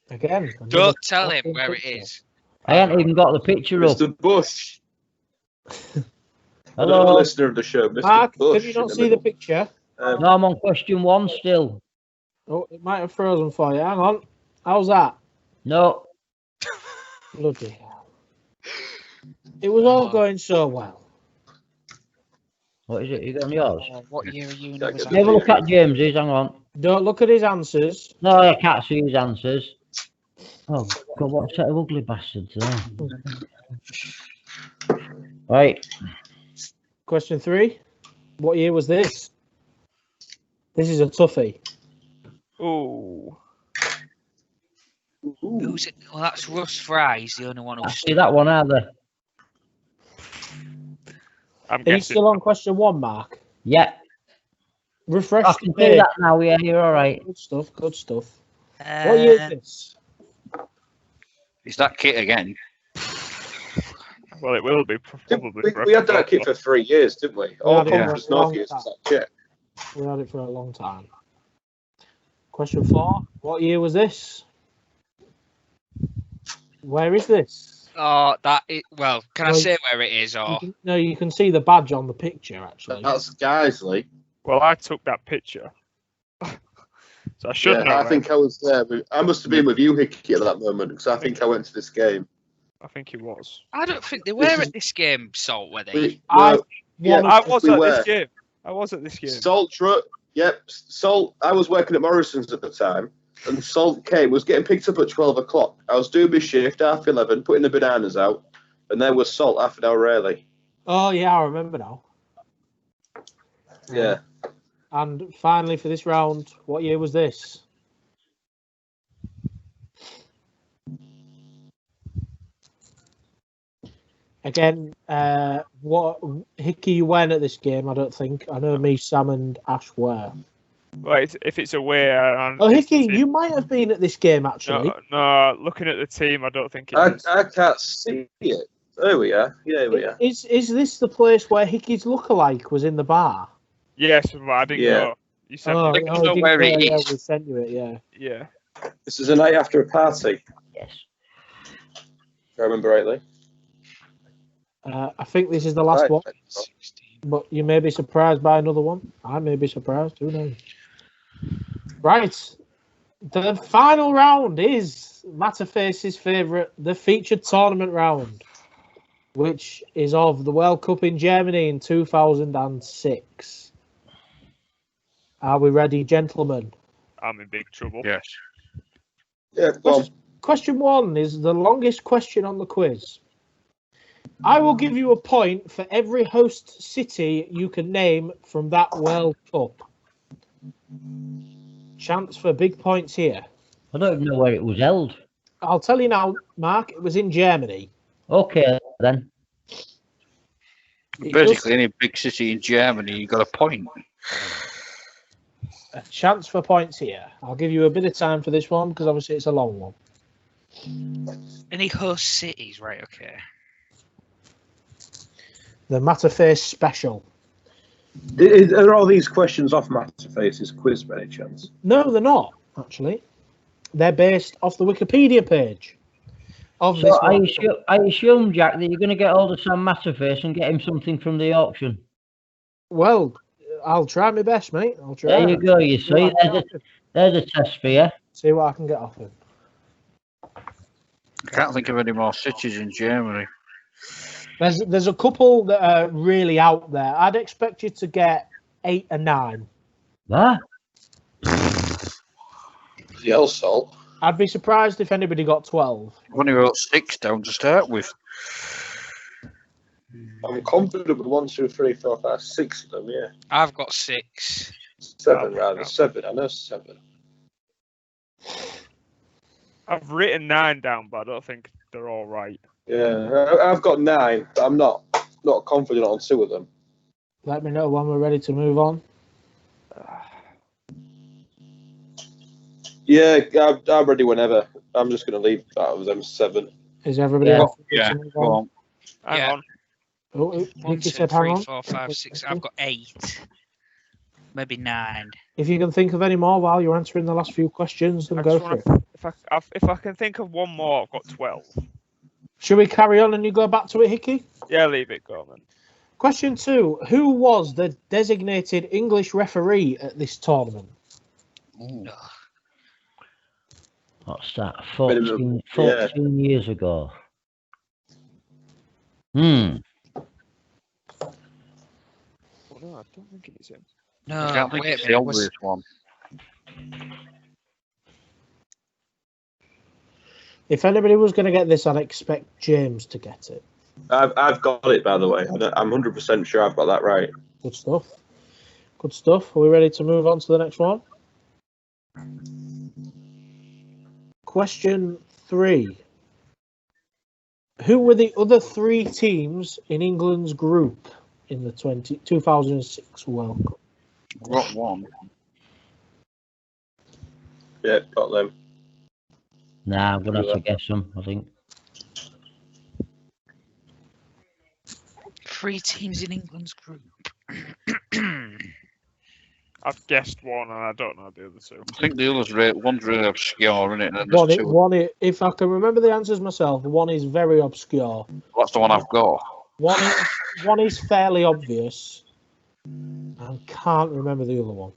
Again. Don't tell him where it is. I haven't even got the picture up. Mr. Bush. Another Hello. listener of the show, Mr. Mark, Bush. can you not in see the middle. picture? No, I'm on question 1 still. Oh, it might have frozen for you. Hang on. How's that? No. Bloody hell. It was all going so well. What is it? You got on yours? What year are you in? Yeah, Was I that? Have a look at James's. Hang on. Don't look at his answers. No, I can't see his answers. Oh, God, what a set of ugly bastards there. Right. Question 3. What year was this? This is a toughie. Oh, Who's it? Well, that's Russ Fry. He's the only one I who's. see that one, either. I'm Are you guessing. still on question 1, Mark? Yeah. Refresh I the can see page. that now. Yeah, you're all right. Good stuff, good stuff. What year is this? Is that kit again? Well, it will be probably. We had that kit for 3 years, didn't we? All had it conference for a long North years time. was that kit. We had it for a long time. Question 4. What year was this? Where is this? Oh, that. Well, can I Well, say where it is? Or No, you can see the badge on the picture, actually. That's Guiseley. Well, I took that picture, so I should know. I right? think I was there. I must have been with you, Hickey, at that moment, because I think I went to this game. I think it was. I don't think they were at this game, Salt, were they? We, I- no, yeah, One I of- was we at were. this game. I was at this game. Salt, yep, Salt. I was working at Morrison's at the time, and Salt was getting picked up at 12 o'clock. I was doing my shift, 11:30, putting the bananas out, and there was Salt half an hour early. Oh, yeah, I remember now. Yeah. And finally, for this round, what year was this? Again, what Hickey, you weren't at this game, I don't think. I know me, Sam, and Ash were. Right, if it's away. Oh, Hickey, you might have been at this game, actually. No, looking at the team, I don't think it I is. can't see it. There we are. Yeah, here we are. Is this the place where Hickey's lookalike was in the bar? Yes, but I didn't Yeah. go. You sent Oh, me. think I oh, know didn't where go, it yeah, is. we sent you it, yeah. Yeah. This is a night after a party, Yes. if I remember rightly. I think this is the last Right. one, but you may be surprised by another one. I may be surprised, who knows? Right. The final round is Matterface's favourite, the featured tournament round, which is of the World Cup in Germany in 2006. Are we ready, gentlemen? I'm in big trouble. Yes. Yeah, well, Question 1 is the longest question on the quiz. I will give you a point for every host city you can name from that World Cup. Chance for big points here. I don't even know where it was held. I'll tell you now, Mark, it was in Germany. Okay, then. Basically, any big city in Germany, you got a point. A chance for points here. I'll give you a bit of time for this one because obviously it's a long one. Any host cities, right? Okay. The Matterface special. are all these questions off Matterface's quiz by any chance? No, they're not, actually. They're based off the Wikipedia page of this So I one. assume, Jack, that you're going to get hold of Sam Matterface and get him something from the auction. Well, I'll try my best, mate. I'll try. There you go, you see. There's a test for you. See what I can get off him. I can't think of any more cities in Germany. There's a couple that are really out there. I'd expect you to get 8 and 9. What? The L Salt. I'd be surprised if anybody got 12. I've only wrote 6 down to start with. I'm confident with 1, 2, 3, 4, 5, 6 of them. Yeah, I've got 6. 7 rather. 7. I know 7. I've written 9 down, but I don't think they're all right. Yeah, I've got 9, but I'm not confident on 2 of them. Let me know when we're ready to move on. Yeah, I'm ready whenever. I'm just going to leave out of them 7. Is everybody Yeah. else ready Yeah, to move go on? on. Hang Yeah. on. Oh, 1, Nicky 2, said hang 3, on. 4, 5, 6. I've got 8. Maybe 9. If you can think of any more while you're answering the last few questions, then I go just for it. wanna, if I can think of one more, I've got 12. Should we carry on and you go back to it, Hickey? Yeah, leave it go, man. Question 2. Who was the designated English referee at this tournament? What's that? Minimum, 14 years ago. Oh, no, I don't think it's him. No, I can't think wait it's a the minute. obvious one. If anybody was going to get this, I'd expect James to get it. I've got it, by the way. I'm 100% sure I've got that right. Good stuff. Good stuff. Are we ready to move on to the next one? Question 3. Who were the other 3 teams in England's group in the 2006 World Cup? Got 1. Yeah, got them. Nah, I'm going to have to guess them, I think. 3 teams in England's group. I've guessed one and I don't know the other 2. I think the one's really obscure, isn't it? And then there's 2. If I can remember the answers myself, one is very obscure. That's the one I've got. One is fairly obvious. I can't remember the other one.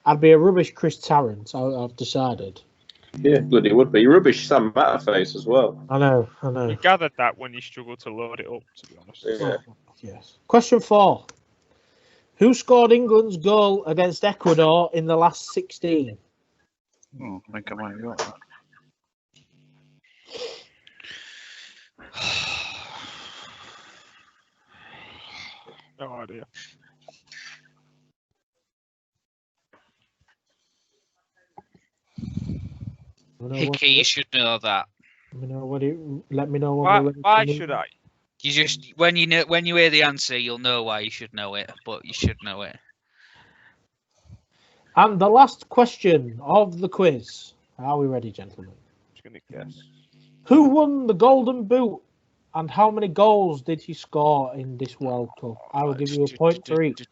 I'd be a rubbish Chris Tarrant, I've decided. Yeah, bloody would be. Rubbish Sam Matterface as well. I know. You gathered that when you struggled to load it up, to be honest. Yeah. Yes. Question 4. Who scored England's goal against Ecuador in the last 16? Oh, I think I might have got that. No idea. Hickey, you should know that. Let me know when we're ready to Why move should on. I? You just when you hear the answer, you'll know why you should know it, but you should know it. And the last question of the quiz. Are we ready, gentlemen? I'm just gonna guess. Who won the Golden Boot and how many goals did he score in this World Cup? I will give you a point for each.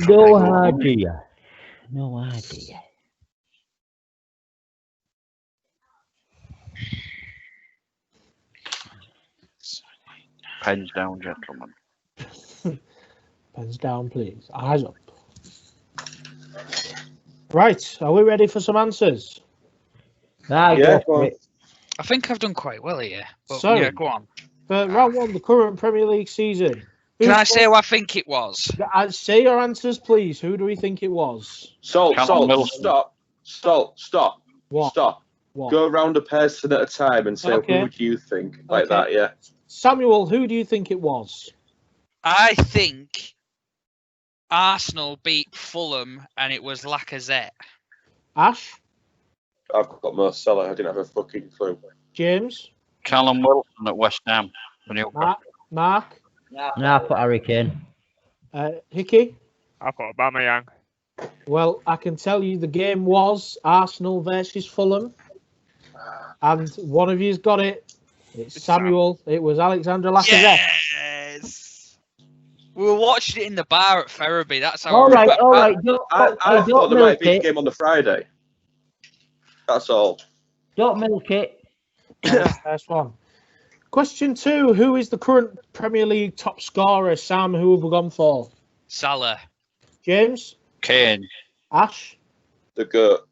No idea. No idea. Pens down, gentlemen. Pens down, please. Eyes up. Right, are we ready for some answers? Right, Yeah, go go for on. it. I think I've done quite well here. But So- yeah, go on. For round one, the current Premier League season. Can I Who's- say who I think it was? Say your answers, please. Who do we think it was? Salt, Callum Wilson. stop. What? Stop. What? Go around a person at a time and say, Okay. who do you think? Like Okay. that, yeah. Samuel, who do you think it was? I think Arsenal beat Fulham and it was Lacazette. Ash? I've got Mo Salah. I didn't have a fucking clue. James? Callum Wilson at West Ham. Mark? Nah, put Harry Kane. Hickey? I thought Aubameyang. Well, I can tell you the game was Arsenal versus Fulham. And one of you's got it. It's Samuel. It was Alexander Lacazette. Yes! We were watching it in the bar at Ferriby. That's how All I right. I thought Don't there might milk be a it. game on the Friday. That's all. Don't milk it. First one. Question 2. Who is the current Premier League top scorer? Sam, who have we gone for? Salah. James? Kane. Ash? The goat.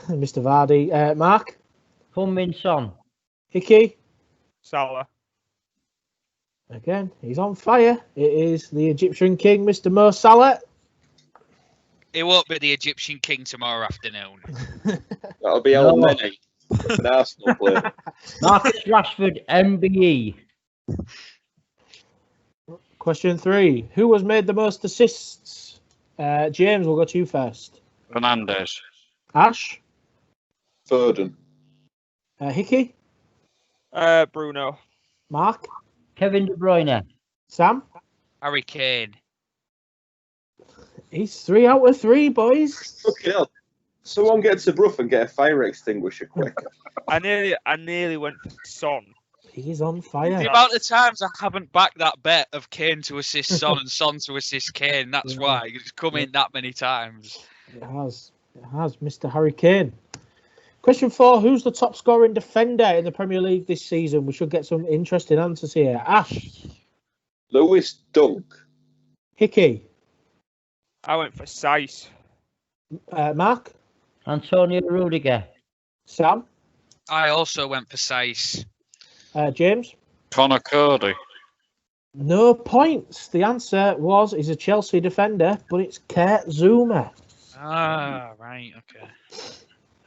Mr. Vardy. Mark? Min Son. Hickey? Salah. Again, he's on fire. It is the Egyptian king, Mr. Mo Salah. It won't be the Egyptian king tomorrow afternoon. That'll be El Neni, an Arsenal player. Marcus Rashford, MBE. Question 3. Who has made the most assists? James, we'll go to you first. Fernandes. Ash? Foden. Hickey? Bruno. Mark? Kevin De Bruyne. Sam? Harry Kane. He's 3 out of 3, boys. Fucking hell. Someone get to Brough and get a fire extinguisher quick. I nearly went for Son. He's on fire. The amount of times I haven't backed that bet of Kane to assist Son and Son to assist Kane, that's why. It's come in that many times. It has, Mr. Harry Kane. Question 4. Who's the top scoring defender in the Premier League this season? We should get some interesting answers here. Ash? Lewis Dunk. Hickey? I went for Sice. Mark? Antonio Rudiger. Sam? I also went for Sice. James? Connor Cody. No points. The answer was he's a Chelsea defender, but it's Kurt Zuma. Ah, right, okay.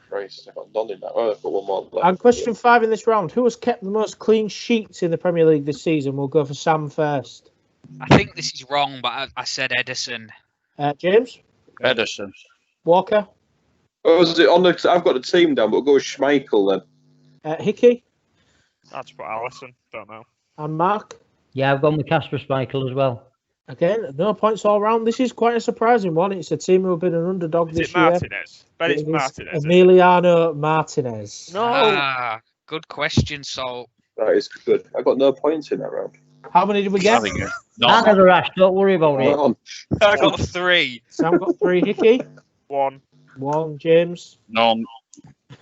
Christ, I've got none in that. Oh, I've got one more left. And question 5 in this round. Who has kept the most clean sheets in the Premier League this season? We'll go for Sam first. I think this is wrong, but I said Edison. James? Edison. Walker? Oh, is it on the? I've got the team down, but we'll go with Schmeichel then. Hickey? That's for Allison. Don't know. And Mark? Yeah, I've gone with Casper Schmeichel as well. Again, no points all round. This is quite a surprising one. It's a team who have been an underdog Is this it year. Martinez? Bet it's It is Martinez. Emiliano Martinez. No. Ah, good question, Salt. That is good. I got no points in that round. How many did we get? Neither, Ash. Don't worry about it. None. I got 3. Sam got 3. Hickey? 1. 1. James? None.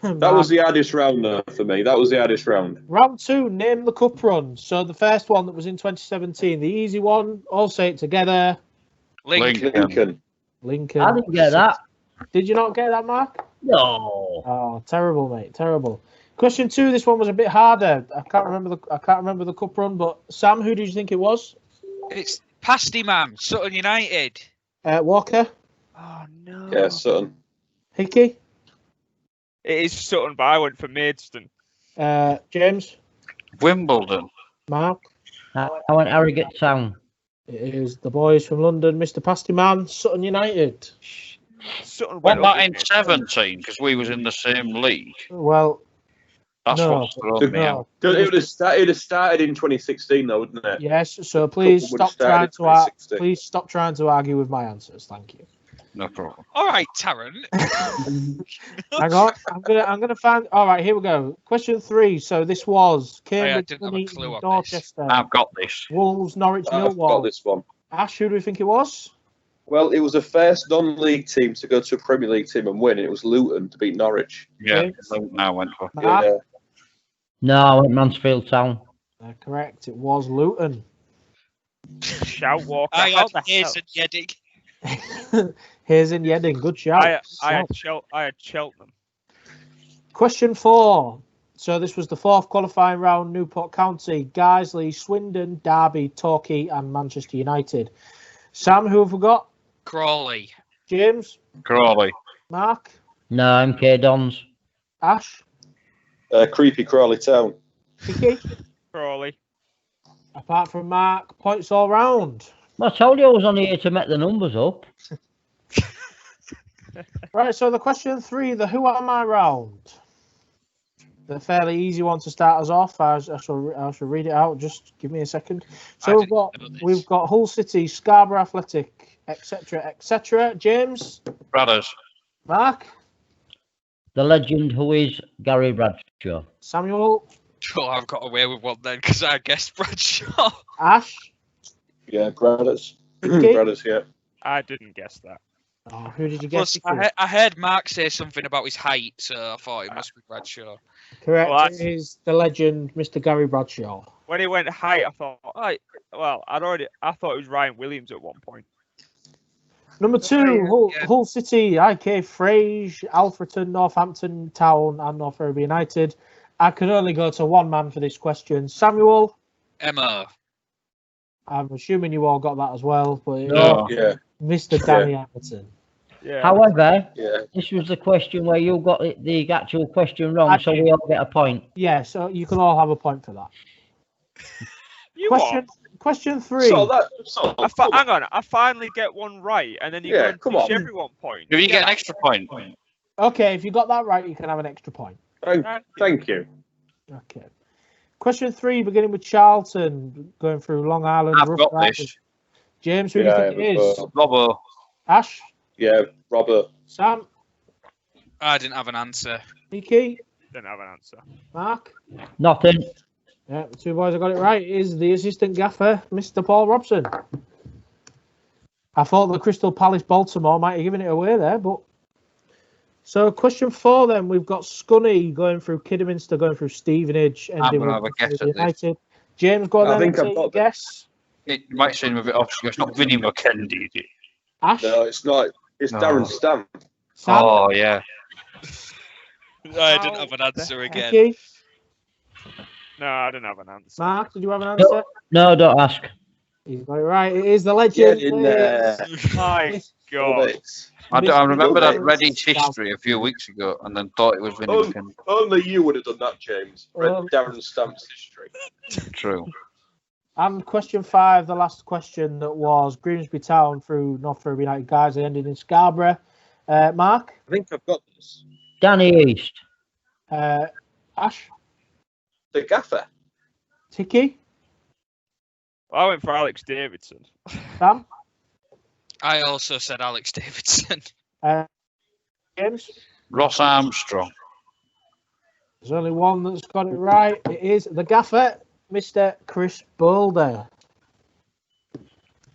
That was the hardest round though, for me. That was the hardest round. Round 2, name the cup run. So the first one that was in 2017, the easy one, all say it together. Lincoln. Lincoln. I didn't get that. Did you not get that, Mark? No. Oh, terrible, mate. Terrible. Question 2, this one was a bit harder. I can't remember the cup run, but Sam, who did you think it was? It's Pasty Man, Sutton United. Walker? Oh, no. Yeah, Sutton. Hickey? It is Sutton, but I went for Maidstone. James? Wimbledon. Mark? I went Harrogate Town. It is the boys from London, Mr. Pasty Man, Sutton United. Sutton Went went that in 17 because we was in the same league. Well, That's No. what's thrown me out. no. It would have started in 2016 though, wouldn't it? Yes, so please Would have stop trying started to in 2016. please stop trying to argue with my answers. Thank you. No problem. All right, Tarrant. Hang on, I'm gonna find. All right, here we go. Question 3. So this was I Cambridge, didn't have a Nuneaton, clue on this. Dorchester, I've got this. Wolves, Norwich, I've got Millwall. this one. Ash, who do we think it was? Well, it was the first non-league team to go to a Premier League team and win. It was Luton to beat Norwich. Yeah, Okay. Luton I went for. Mark? Yeah. No, I went Mansfield Town. Correct. It was Luton. Shout Walker. I How had the Hayes hell? and Yedig. Here's in Yedding. Good shout. I had Cheltenham. Question 4. So this was the 4th qualifying round. Newport County, Guiseley, Swindon, Derby, Torquay, and Manchester United. Sam, who have we got? Crawley. James, Crawley. Mark, No, MK Dons. Ash, Creepy Crawley Town. Vicky. Crawley. Apart from Mark, points all round. Well, I told you I was only here to make the numbers up. Right, so the question 3, the Who Am I round. The fairly easy one to start us off. I shall read it out. Just give me a second. So we've got Hull City, Scarborough Athletic, etc., etc. James, Brothers. Mark, The legend who is Gary Bradshaw. Samuel, Oh, I've got away with one then because I guessed Bradshaw. Ash. Yeah, Brothers. Vicky? Brothers, yeah. I didn't guess that. Oh, who did you guess? Plus, I heard Mark say something about his height, so I thought it must be Bradshaw. Correct. Well, It is the legend, Mr. Gary Bradshaw. When he went height, I thought, I thought it was Ryan Williams at one point. Number 2, Yeah. Hull City, IK Frage, Alfreton, Northampton Town, and North Ferriby United. I could only go to one man for this question. Samuel, Emma. I'm assuming you all got that as well, but it No. was Yeah, Mr. Danny Everton. Yeah. However, yeah. this was the question where you got the actual question wrong, so we all get a point. Yeah, so you can all have a point for that. You Question 3. hang on. I finally get one right, and then you Yeah, go come and teach on. everyone point. Do you get an extra point? Okay, if you got that right, you can have an extra point. Thank you. Okay. Question 3, beginning with Charlton, going through Long Island. I've Rough got Riders. this. James, who do you think it is? Robbo. Ash? Yeah, Robert. Sam? I didn't have an answer. Vicky? Didn't have an answer. Mark? Nothing. Yeah, the 2 boys have got it right. It is the assistant gaffer, Mr. Paul Robson. I thought the Crystal Palace Baltimore might have given it away there, but... So, question 4 then. We've got Scunny going through Kidderminster, going through Stevenage, I'm ending going to have with a guess at this. United. James, go on I then think and I've take got your that. guess. It might seem a bit obscure. It's not Vinnie McKendy, is it? Ash? No, it's not. It's No. Darren Stamp. Sam? Oh, yeah. I didn't have an answer again. Vicky? No, I didn't have an answer. Mark, did you have an answer? No, don't ask. He's got it right. It is the legend. Get in there. My Love God. it. I remember that I read Mr. his history a few weeks ago and then thought it was Vinnie Oh. McKendy. Only you would have done that, James. Read Um, Darren Stamp's history. True. And question 5, the last question that was Grimsby Town through North Ferriby United guys. They ended in Scarborough. Mark? I think I've got this. Danny East. Ash? The gaffer. Ticky? I went for Alex Davidson. Sam? I also said Alex Davidson. James? Ross Armstrong. There's only one that's got it right. It is the gaffer, Mr. Chris Boulder.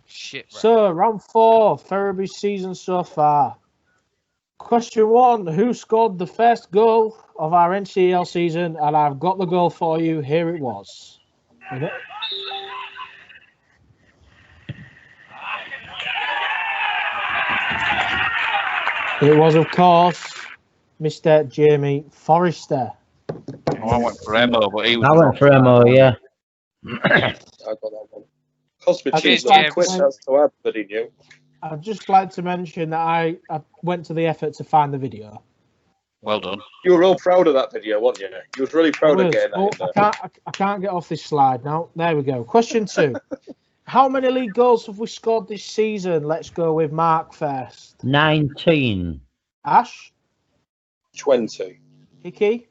Shit. Right. So, round 4, Ferriby's season so far. Question 1, who scored the first goal of our NCL season? And I've got the goal for you. Here it was. It was, of course, Mr. Jamie Forrester. Oh, I went for Emo, but he was. I went for Mo, yeah. I got that one. Cost me I cheese just like quick to- as to add, but he knew. I'd just like to mention that I went to the effort to find the video. Well done. You were real proud of that video, weren't you? You was really proud of getting that in there. I can't get off this slide now. There we go. Question 2. How many league goals have we scored this season? Let's go with Mark first. 19. Ash? 20. Hickey?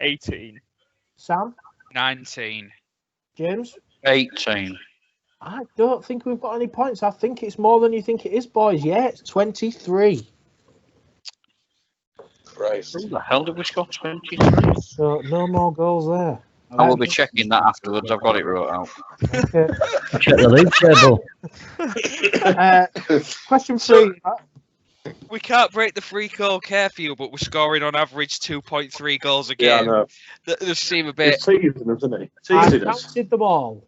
18. Sam? 19. James? 18. I don't think we've got any points. I think it's more than you think it is, boys. Yeah, it's 23. Christ. Who the hell did we score 23? So no more goals there. I will be checking that afterwards. I've got it wrote out. Okay. Check the league table. Question 3. We can't break the free goal curfew, but we're scoring on average 2.3 goals a game. Yeah, I know. That does seem a bit. He's teasing us, isn't he? I Teasing us. counted them all.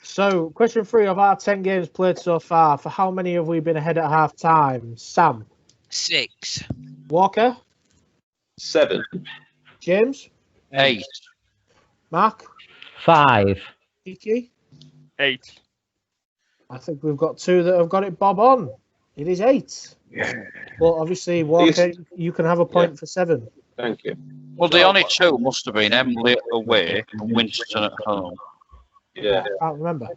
So, question 3 of our 10 games played so far, for how many have we been ahead at half time? Sam? 6. Walker? 7. James? 8. Mark? 5. Kiki? 8. I think we've got 2 that have got it bob on. It is 8. Well, obviously, Walker, you can have a point for 7. Thank you. Well, the only 2 must have been Emily away and Winston at home. Yeah. I can't remember.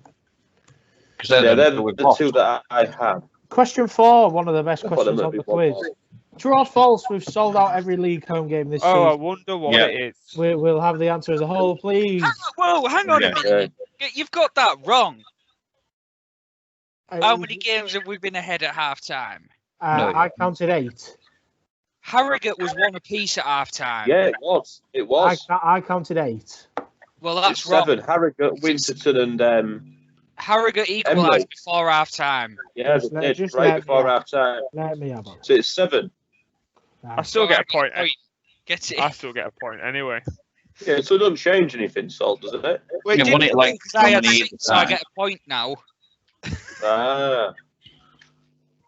Because They're they're the 2 that I had. Question 4, one of the best I thought questions there on might the be one quiz. more. True or false, we've sold out every league home game this Oh, I season. wonder what Yeah. it is. We'll have the answer as a whole, please. Whoa, hang on a minute. You've got that wrong. How many games have we been ahead at half time? I counted 8. Harrogate was 1 apiece at half time. Yeah, it was. It was. I counted 8. Well, that's It's wrong. 7. Harrogate, Winterton, and Harrogate equalised Emily. before half time. yeah, Just they let- did just right let before me- half time. Let me have it. So it's 7. I still get a point. Get it? I still get a point anyway. Yeah, so it doesn't change anything, Salt, does it? Well, You won it like I had Germany 6, so I at the get a point now. Ah.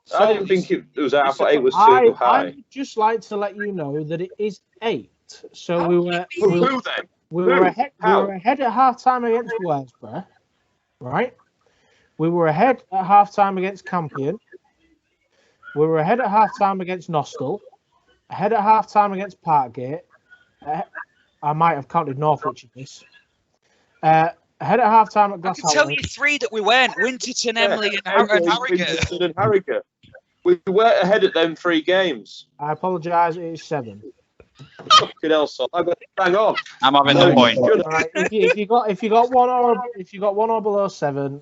So, I didn't think it was. I thought it was too I high. would just like to let you know that it is 8. So How we were Who then? we were ahead. We How? were ahead at half time against Wellsborough, right? We were ahead at half time against Campion. We were ahead at half time against Nostell. Ahead at half time against Parkgate. I might have counted Northwich in this. Ahead at half time at I can tell you Glasshouse. 3 that we weren't. Winterton, Emily, and Emily, Harrogate. Winterton and Harrogate. We weren't ahead at them 3 games. I apologise. It is 7. Fucking hell, Salt. I got bang on. I'm having No, the point. you All right. If you got one or below 7,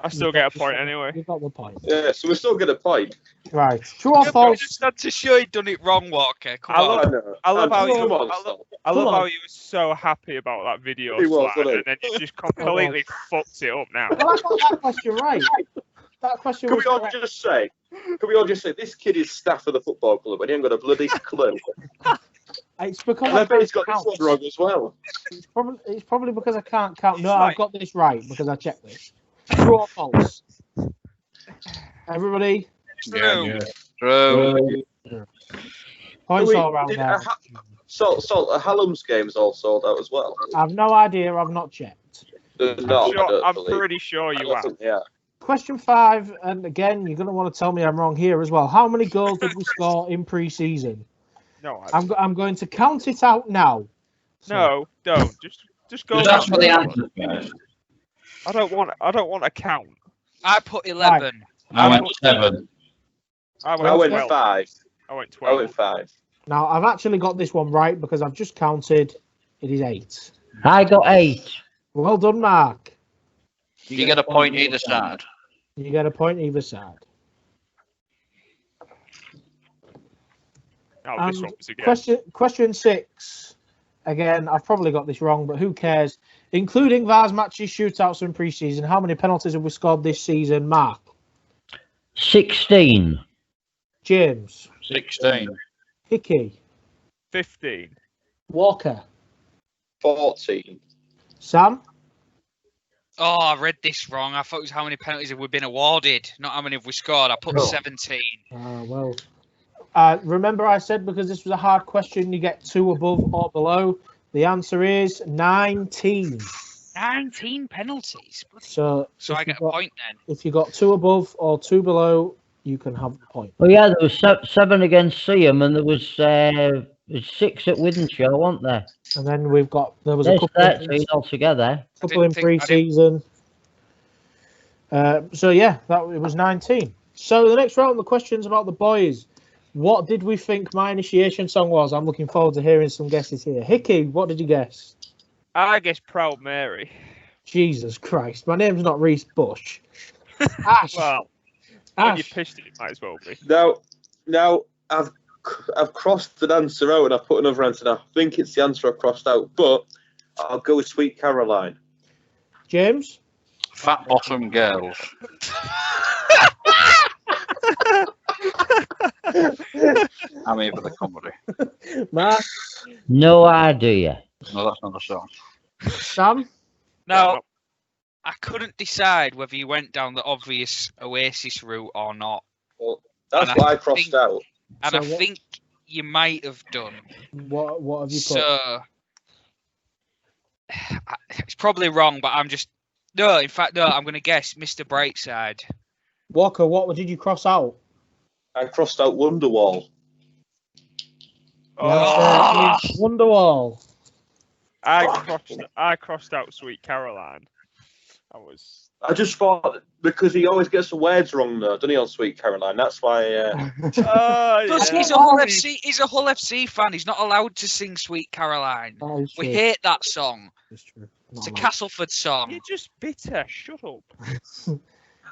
I still get a point anyway. you got the point. Yeah, so we still get a point. Right. True or I false? just had to show you done it wrong, Walker. Come I on. love- know. I love how you- Come on, I love- Salt. I love Come how on. you were so happy about that video, He was, Slad, wasn't and then you just completely fucked it up now. Well, I got that question right. That question Can was we all correct. just say? Can we all just say this kid is staff of the football club and he ain't got a bloody clue? It's because And I I bet he's can't got this count. one wrong as well. It's probably because I can't count. No, It's I've like- got this right because I checked this. True or false? Everybody, True. True. points We- all around did there. Salt, Hallam's game's all sold out as well. I've no idea. I've not checked. They're not, I don't I'm believe. pretty sure I you don't have. think they are. Question 5, and again, you're going to want to tell me I'm wrong here as well. How many goals did we score in pre-season? No, I'm going to count it out now. So, no, don't. Just go. Just ask for the down. answers, guys. I don't want a count. I put 11. I went 7. I I went 12. 5. I went I 12. went 5. Now, I've actually got this one right because I've just counted. It is 8. I got 8. Well done, Mark. You get a point either side. You get a point either side. Oh, this And one was again. Question 6. Again, I've probably got this wrong, but who cares? Including Vars matches, shootouts, and pre-season, how many penalties have we scored this season? Mark, 16. James, 16. Hickey, 15. Walker, 14. Sam. Oh, I read this wrong. I thought it was how many penalties have we been awarded, not how many have we scored. I put 17. Well, remember I said because this was a hard question, you get 2 above or below. The answer is 19. 19 penalties. So I get a point then. If you got 2 above or 2 below, you can have the point. Well, yeah, there was 7 against Seaham, and there was 6 at Wythenshawe, weren't there? And then there was a There's couple 13 altogether. in didn't think- I pre-season. So yeah, it was 19. So the next round, the questions about the boys. What did we think my initiation song was? I'm looking forward to hearing some guesses here. Hickey, what did you guess? I guess Proud Mary. Jesus Christ, my name's not Reese Bush. Ash, Well, when you Ash. pissed it, it might as well be. Now I've crossed an answer out and I've put another answer. And I think it's the answer I crossed out, but I'll go with Sweet Caroline. James, Fat bottom girls. I'm here for the comedy. Mark, No idea. No, that's not a song. Sam, Now, I couldn't decide whether you went down the obvious Oasis route or not. Well, that's And what I I crossed think- out. And So I what- think you might have done. what have you put? So, it's probably wrong, but I'm just... No, in fact, no, I'm going to guess Mr. Brightside. Walker, what did you cross out? I crossed out Wonderwall. The answer is Wonderwall. I crossed out Sweet Caroline. I just thought because he always gets the words wrong, though, doesn't he, on Sweet Caroline? That's why. Plus, he's a Hull FC. He's a Hull FC fan. He's not allowed to sing "Sweet Caroline." Oh, We hate that song. It's true. It's a Castleford song. You're just bitter. Shut up.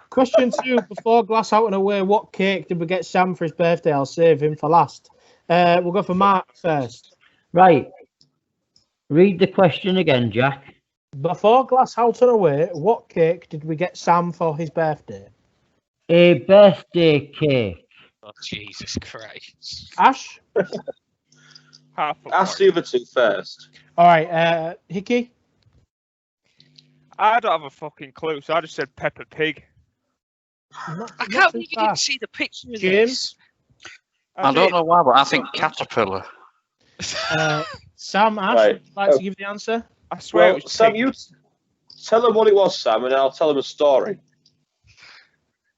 Question 2. Before Glass Out and Away, what cake did we get Sam for his birthday? I'll save him for last. We'll go for Mark first. Right. Read the question again, Jack. Before Glass Out and Away, what cake did we get Sam for his birthday? A birthday cake. Oh, Jesus Christ. Ash? Half a Ask point. the other two first. All right. Hickey? I don't have a fucking clue, so I just said Peppa Pig. I can't believe you didn't see the picture of James? this. I don't know why, but I think Caterpillar. Sam, Ash, Right. would you like to give the answer? I swear Well, it was Sam, pig. you tell him what it was, Sam, and I'll tell him a story.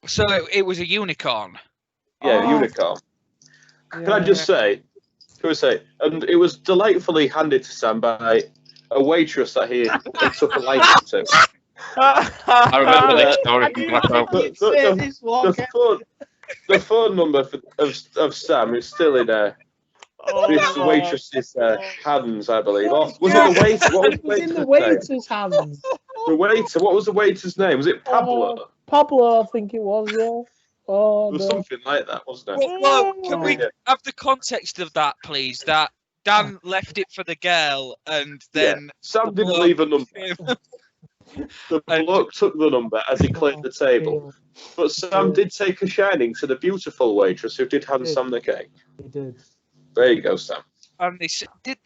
So it was a unicorn. Yeah, Oh. unicorn. Can I just say? Can we say? And it was delightfully handed to Sam by a waitress that he took a liking to. I remember this story I from knew Black you Oak. would say this, Walker. The phone number of Sam is still in this waitress's hands, I believe. Or was it the waiter? What was It was in the name? waiter's hands. The waiter. What was the waiter's name? Was it Pablo? Pablo, I think it was, yeah. Oh, It was no. something like that, wasn't it? Well, can we Yeah. have the context of that, please? That Dan left it for the girl, and then Sam the didn't bloke leave a number. came. The bloke took the number as he cleared the table. But Sam did take a shining to the beautiful waitress who did hand Sam the cake. He did. There you go, Sam. And did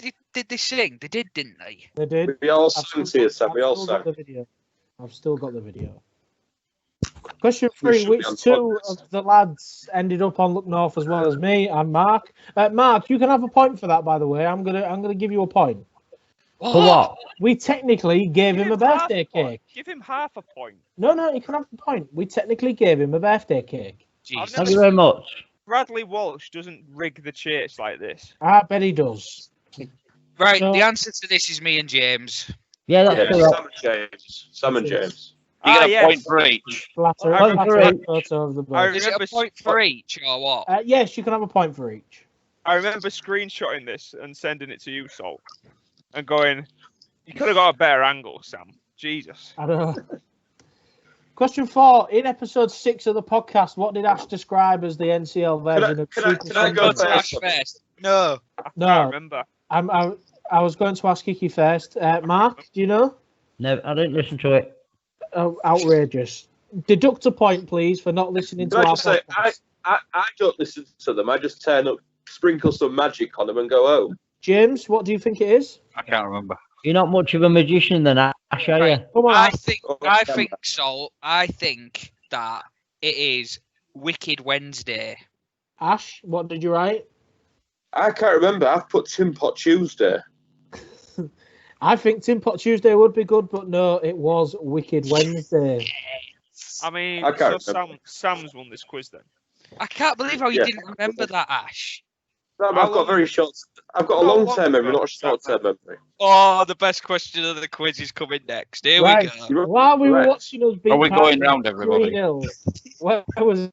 they sing? They did, didn't they? They did. We all I've sang still to you, Sam. We all got sang. the video. I've still got the video. Question We 3. should Which be on two podcast. of the lads ended up on Look North as well as me and Mark? Mark, you can have a point for that, by the way. I'm gonna give you a point. For what? We technically gave him a birthday cake. Give him half a point. No, you can have the point. We technically gave him a birthday cake. Jesus. Thank you very much. Bradley Walsh doesn't rig the chase like this. I bet he does. Right, So- the answer to this is me and James. Yeah, that's Yeah, correct. Sam and James. Sam and James. You get a yes. point for each. Flatter, Point flatter for each. photo of the I bird. Is it a remember point for each, or what? Yes, you can have a point for each. I remember screenshotting this and sending it to you, Salt, and going, "You could have got a better angle, Sam." Jesus. I don't know. Question 4. In episode 6 of the podcast, what did Ash describe as the NCL version of Super can I Can I go go Sonic? to Ash first? No. I No, remember. I was going to ask Kiki first. Mark, do you know? No, I didn't listen to it. Oh, outrageous. Deduct a point, please, for not listening to Can I our just say, podcast. I don't listen to them. I just turn up, sprinkle some magic on them, and go home. James, what do you think it is? I can't remember. You're not much of a magician then, Ash, are you? Right. Come on, I Ash. think so. I think that it is Wicked Wednesday. Ash, what did you write? I can't remember. I've put Tin Pot Tuesday. I think Tin Pot Tuesday would be good, but no, it was Wicked Wednesday. I mean, I can't so remember. Sam's won this quiz then. I can't believe how you Yeah. didn't remember that, Ash. No, I've got very short. I've got a How long long-term memory, ago? not a short-term memory. Oh, the best question of the quiz is coming next. Here Right. we go. While we were Right. watching us beat Are we going Patrick round, everybody? 3-0, where was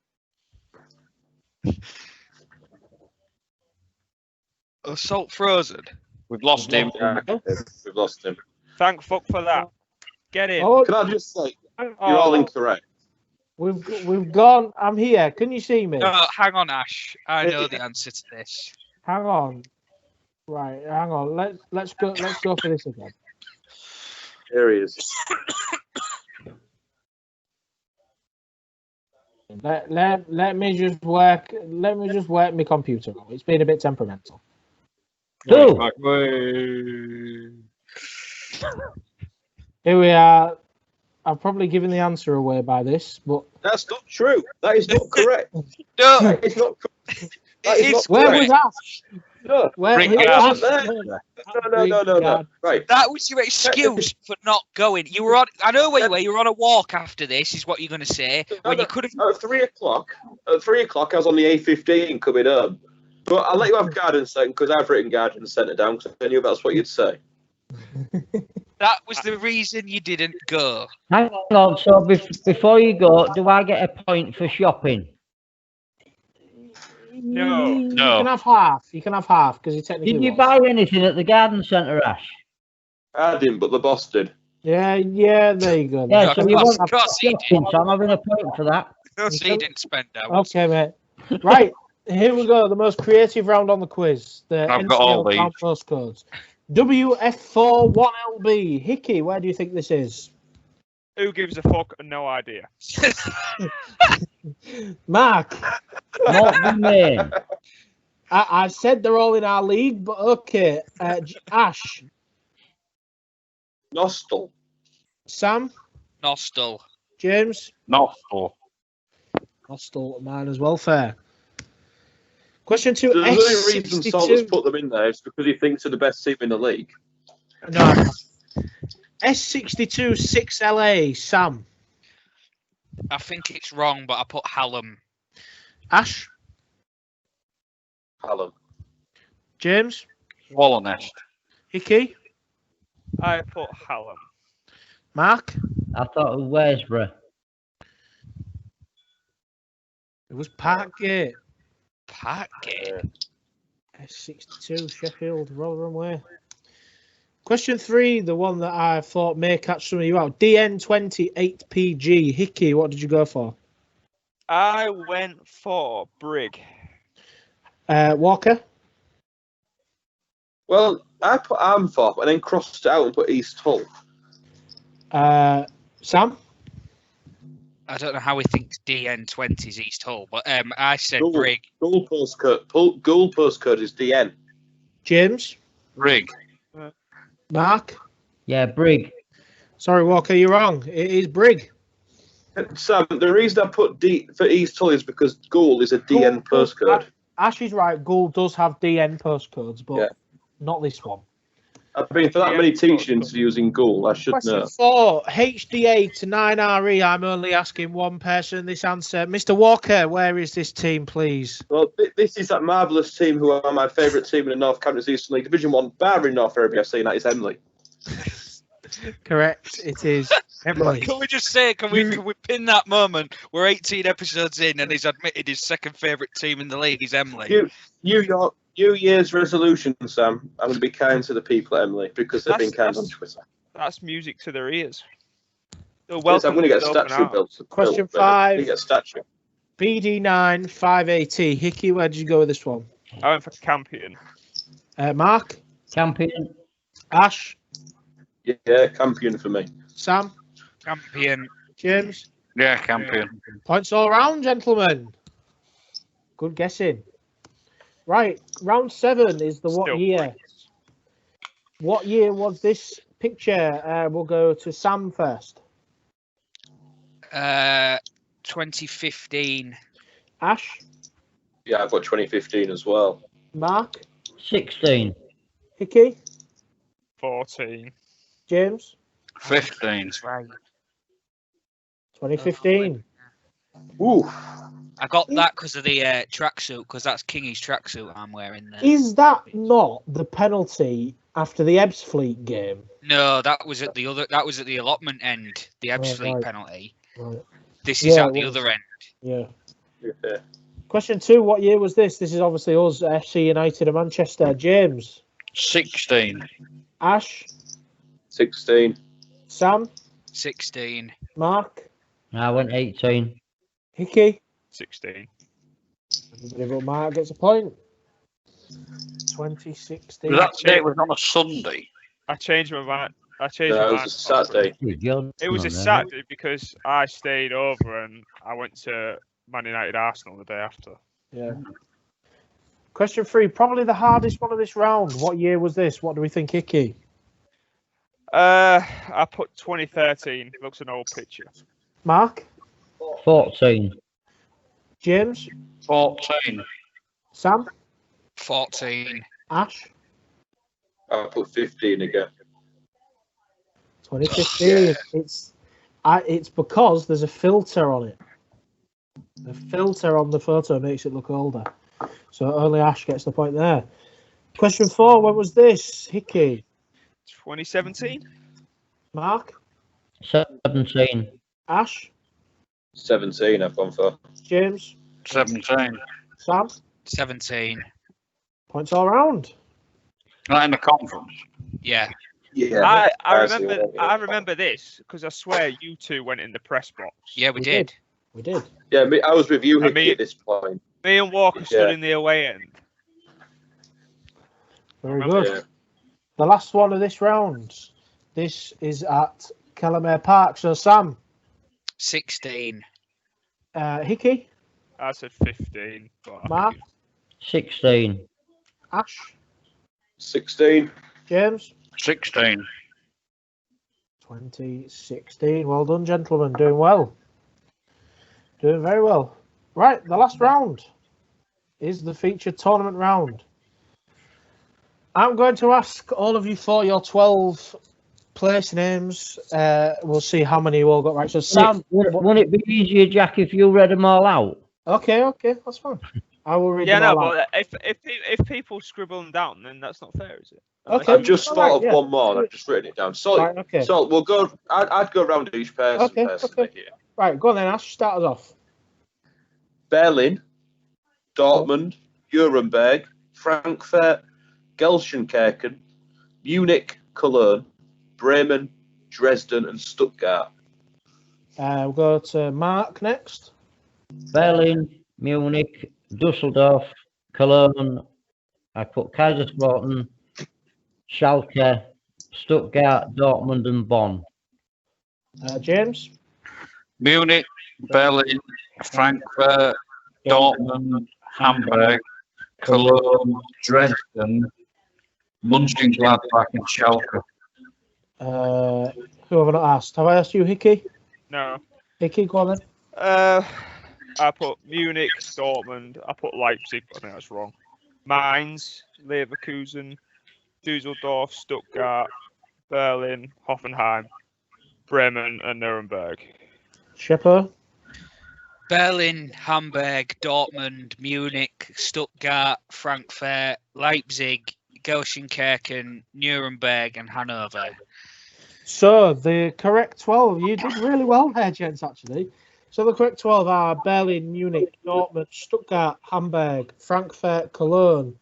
Assault Frozen. We've lost him. Yeah, we've lost him. Thank fuck for that. Get in. Oh, Can I just say, Oh, you're all incorrect. we've gone. I'm here. Can you see me? No, hang on, Ash. I know the answer to this. Hang on. Right, hang on. Let's go for this again. Here he is. Let me just work my computer out. It's been a bit temperamental. Two. Here we are. I've probably given the answer away by this, but That's not true. That is not correct. No, It's not. That it is is not where correct. was Ash? No, Where Bring who it was up. Ash? no. Right. that was your excuse for not going. You were on. I know where you were. You were on a walk after this. Is what you're going to say when you could have. At 3 o'clock. At 3 o'clock, I was on the A15 coming home. But I'll let you have garden centre because I've written garden centre down because I knew that's what you'd say. That was the reason you didn't go. Hang on. So before you go, do I get a point for shopping? No. You No. can have half. You can have half because you technically. Did you was. buy anything at the garden centre, Ash? I didn't, but the boss did. Yeah. There you go. Yeah, No, so of you course- want of course he shopping, so I'm having a point for that. So you didn't spend out. Okay, mate. Right. Here we go. The most creative round on the quiz. The I've got all NCL count postcodes. WF41LB. Hickey, where do you think this is? Who gives a fuck? No idea. Mark. Not the main. I said they're all in our league, but okay. Ash. Nostal. Sam. Nostal. James. Not for. Hostile mine as well. Fair. Question 2. The only reason Sol has S62. put them in there is because he thinks they're the best team in the league. No. S62 6LA. Sam. I think it's wrong, but I put Hallam. Ash. Hallam. James. Swallow nest. Hickey. I put Hallam. Mark. I thought it was Wesbury. It was Parkgate. Parkgate. S62 Sheffield. Rotherham Way. Question 3, the one that I thought may catch some of you out. DN28PG. Hickey, what did you go for? I went for Brig. Walker. Well, I put Armthorpe and then crossed it out and put East Hull. Sam. I don't know how he thinks DN20 is East Hull, but I said Gould. Brig. Gould postcode is DN. James. Rig. Mark. Yeah, Brig. Sorry, Walker, you're wrong. It is Brig. Sam, the reason I put D for East Hull is because Gould is a DN postcode. Ash is right. Gould does have DN postcodes, but Yeah. not this one. I've been for that many teaching interviews in Gould, I should Question know. 4, HDA to 9RE. I'm only asking one person this answer. Mr. Walker, where is this team, please? Well, this is that marvellous team who are my favourite team in the North Counties Eastern League Division 1, barring North Area FC, and that is Emily. Correct. It is Emily. Can we just say, can we pin that moment? We're 18 episodes in and he's admitted his second favourite team in the league is Emily. New Year's resolution, Sam. I'm going to be kind to the people at Emily because they've been kind on Twitter. That's music to their ears. So Yes, I'm going to get a welcome statue open built. Question I'm gonna 5. get a statue. BD9 5AT. Hickey, where did you go with this one? I went for Campion. Mark. Champion. Ash. Yeah, Campion for me. Sam. Champion. James. Yeah, Campion. Points all round, gentlemen. Good guessing. Right, round 7 is the what Still year? points. What year was this picture? We'll go to Sam first. 2015. Ash. Yeah, I've got 2015 as well. Mark. 16. Hickey. 14. James. 15. That's right. 2015. Ooh, I got that because of the tracksuit, because that's Kingy's tracksuit I'm wearing there. Is that not the penalty after the Ebbsfleet game? No, that was at the other. That was at the allotment end. The Ebbsfleet right. penalty. Right. This is Yeah, at it the was. other end. Yeah. yeah. Question 2. What year was this? This is obviously us, FC United of Manchester. James. 16. Ash. 16. Sam. 16. Mark. I went 18. Hickey. 16. Everybody but Mark gets a point. 2016. That date was on a Sunday. I changed my mind. I changed No, my it mind. was a Saturday. It was a Saturday because I stayed over and I went to Man United Arsenal the day after. Yeah. Question 3, probably the hardest one of this round. What year was this? What do we think, Hickey? I put 2013. Looks an old picture. Mark? 14. James? 14. Sam? 14. Ash? I put 15 again. 2015. It's because there's a filter on it. The filter on the photo makes it look older. So only Ash gets the point there. Question 4, when was this? Hickey? 2017. Mark? 17. Ash? 17 I've gone for. James? 17. Sam? 17. Points all round. Not in the conference. Yeah. Yeah. I remember this because I swear you two went in the press box. Yeah, we did. We did. Yeah, I was with you, Hickey, at this point. Me and Walker stood in the away end. Very good. Yeah. The last one of this round. This is at Kellermere Park. So Sam? 16. Hickey? I said 15. But Mark? 16. Ash? 16. James? 16. 2016. Well done, gentlemen. Doing well. Doing very well. Right, the last round is the featured tournament round. I'm going to ask all of you for your 12 place names. We'll see how many you all got right. So Sam, Wouldn't it be easier, Jack, if you read them all out? Okay, that's fine. I will read them all out. But if people scribble them down, then that's not fair, is it? Okay. I've just thought of one more. I've just written it down. So, Right, okay. so we'll go. I'd go around each person. Okay. Here. Right, go on then, Ash. Start us off. Berlin, Dortmund, Nuremberg, Frankfurt, Gelsenkirchen, Munich, Cologne, Bremen, Dresden, and Stuttgart. We'll go to Mark next. Berlin, Munich, Dusseldorf, Cologne. I put Kaiserslautern, Schalke, Stuttgart, Dortmund, and Bonn. James. Munich, Berlin, Frankfurt, Dortmund, Hamburg, Cologne, Dresden, Mönchengladbach, and Schalke. Who have I not asked? Have I asked you, Hickey? No. Hickey, go on then. I put Munich, Dortmund. I put Leipzig, but I think that's wrong. Mainz, Leverkusen, Dusseldorf, Stuttgart, Berlin, Hoffenheim, Bremen, and Nuremberg. Shepard. Berlin, Hamburg, Dortmund, Munich, Stuttgart, Frankfurt, Leipzig, Gelsenkirchen, Nuremberg, and Hanover. So the correct 12, you did really well there, gents, actually. So the correct 12 are Berlin, Munich, Dortmund, Stuttgart, Hamburg, Frankfurt, Cologne,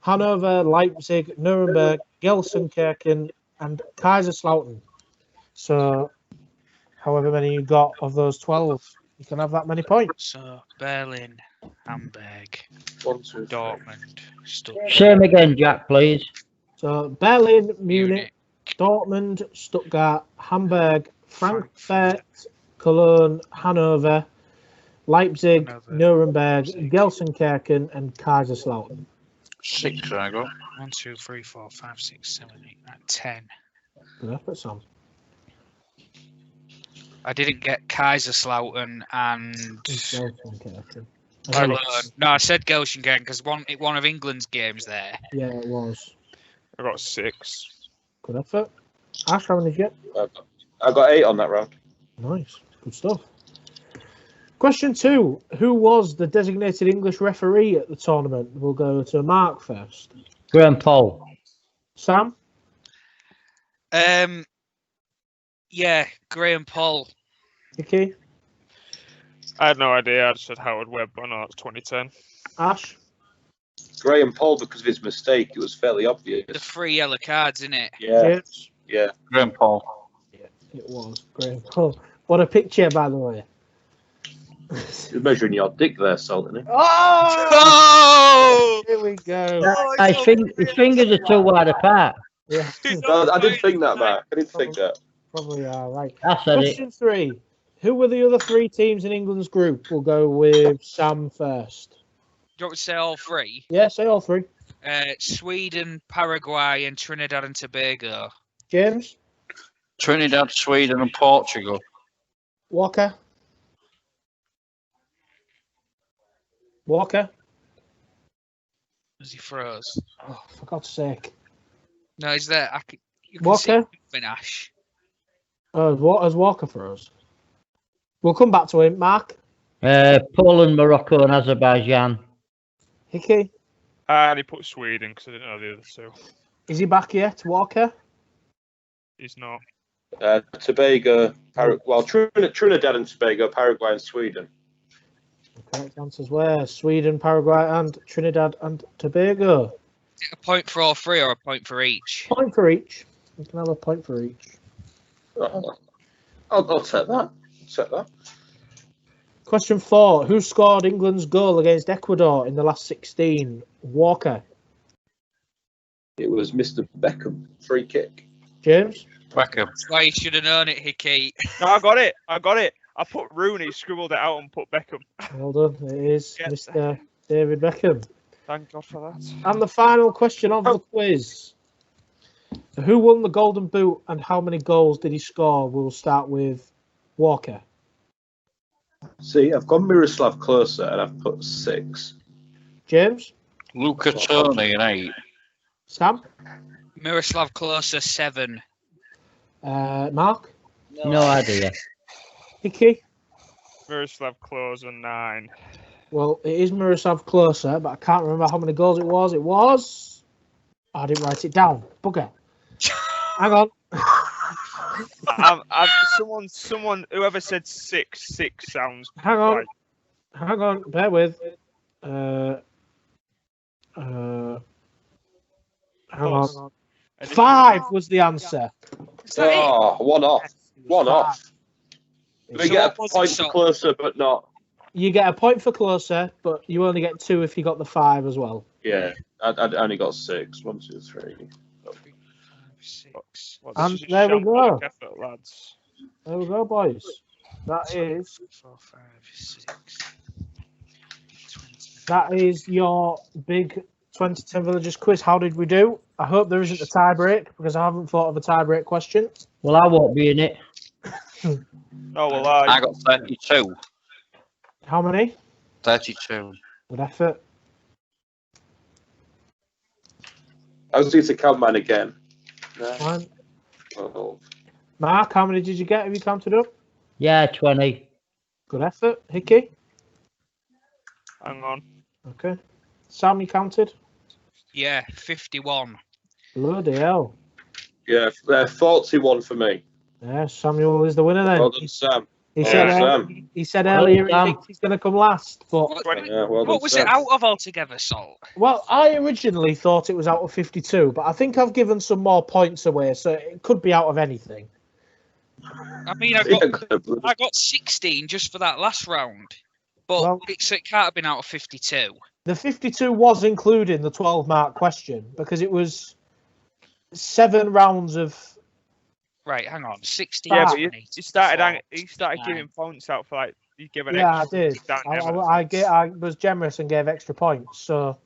Hanover, Leipzig, Nuremberg, Gelsenkirchen, and Kaiserslautern. So however many you got of those 12, you can have that many points. So Berlin, Hamburg, 1, 2, 3. Dortmund, Stuttgart. Same again, Jack, please. So Berlin, Munich, Dortmund, Stuttgart, Hamburg, Frankfurt, Cologne, Hanover, Leipzig, Nuremberg, Gelsenkirchen, and Kaiserslautern. 6, I got. 1, 2, 3, 4, 5, 6, 7, 8, 9, 10. Good effort, Sam. I didn't get Kaiserslautern and Gelsenkirchen. Cologne. No, I said Gelsenkirchen because one of England's games there. Yeah, it was. I got 6. Good effort. Ash, how many did you get? I got 8 on that round. Nice. Good stuff. Question 2. Who was the designated English referee at the tournament? We'll go to Mark first. Graham Paul. Sam? Yeah, Graham Paul. Vicky? I had no idea. I just said Howard Webb, but no, it's 2010. Ash? Graham Paul, because of his mistake, it was fairly obvious. The 3 yellow cards, innit? Yeah, James? yeah. Graham Paul. Yeah, it was. Graham Paul. What a picture, by the way. You're measuring your dick there, Salt, isn't it? Oh! Oh! Here we go. His fingers are too wide apart. Yeah, No, I didn't think that, Mark. I didn't think that. probably are right. I said it. Question 3. Who were the other 3 teams in England's group? We'll go with Sam first. Do you want me to say all 3? Yeah, say all 3. Sweden, Paraguay, and Trinidad and Tobago. James? Trinidad, Sweden, and Portugal. Walker? As he froze. Oh, for God's sake. No, he's there. You can Walker? see Ash. Oh, as Walker for us. We'll come back to him. Mark? Poland, Morocco, and Azerbaijan. Hickey? And he put Sweden because I didn't know the other 2. Is he back yet, Walker? He's not. Tobago, Trinidad and Tobago, Paraguay and Sweden. Correct answers were Sweden, Paraguay, and Trinidad and Tobago. Is it a point for all 3 or a point for each? Point for each. You can have a point for each. I'll take that. Question 4. Who scored England's goal against Ecuador in the last 16? Walker. It was Mr. Beckham. Free kick. James? Beckham. That's why you should have known it, Hickey. No, I got it. I put Rooney, scribbled it out, and put Beckham. Well done. It is Yes. Mr. David Beckham. Thank God for that. And the final question of the quiz. Who won the Golden Boot and how many goals did he score? We'll start with Walker. See, I've gone Miroslav Klose and I've put 6. James? Luca Toni and 8. Sam? Miroslav Klose, 7. Mark? No idea. Hickey? Miroslav Klose and 9. Well, it is Miroslav Klose, but I can't remember how many goals it was. I didn't write it down. Bugger. Hang on. Someone, whoever said 6 sounds. Hang on. right. Hang on. Bear with. Hang on. 5 was the answer. Oh, one off. One off. We So get a what was point it, for so- Closer, but not. You get a point for Closer, but you only get 2 if you got the 5 as well. Yeah, I only got 6. 1, 2, 3. 6. Well, And this is a there we go. shambolic effort, lads. There we go, boys. That is 4, 5, 6. 20. that is your big 2010 Villagers quiz. How did we do? I hope there isn't a tie break because I haven't thought of a tie break question. Well, I won't be in it. Oh, well, I got 32. How many? 32. Good effort. I was going to count mine again. Fine. Oh. Mark, how many did you get? Have you counted up? Yeah, 20. Good effort. Hickey? hang on. Okay. Sam, you counted? Yeah, 51. Bloody hell. Yeah, 41 for me. Yeah, Samuel is the winner then. Well done, Sam. He Well said, done, Sam. he said earlier he Sam. thinks he's going to come last, but Yeah, well done, What was Sam. it out of altogether, Salt? well, I originally thought it was out of 52, but I think I've given some more points away, so it could be out of anything. I mean, I got 16 just for that last round, but Well- it can't have been out of 52. The 52 was including the 12-mark question because it was 7 rounds of. Right, hang on. 16. Yeah, Ah. but he started giving points out for like you give an Yeah, I extra did. down I was generous and gave extra points, so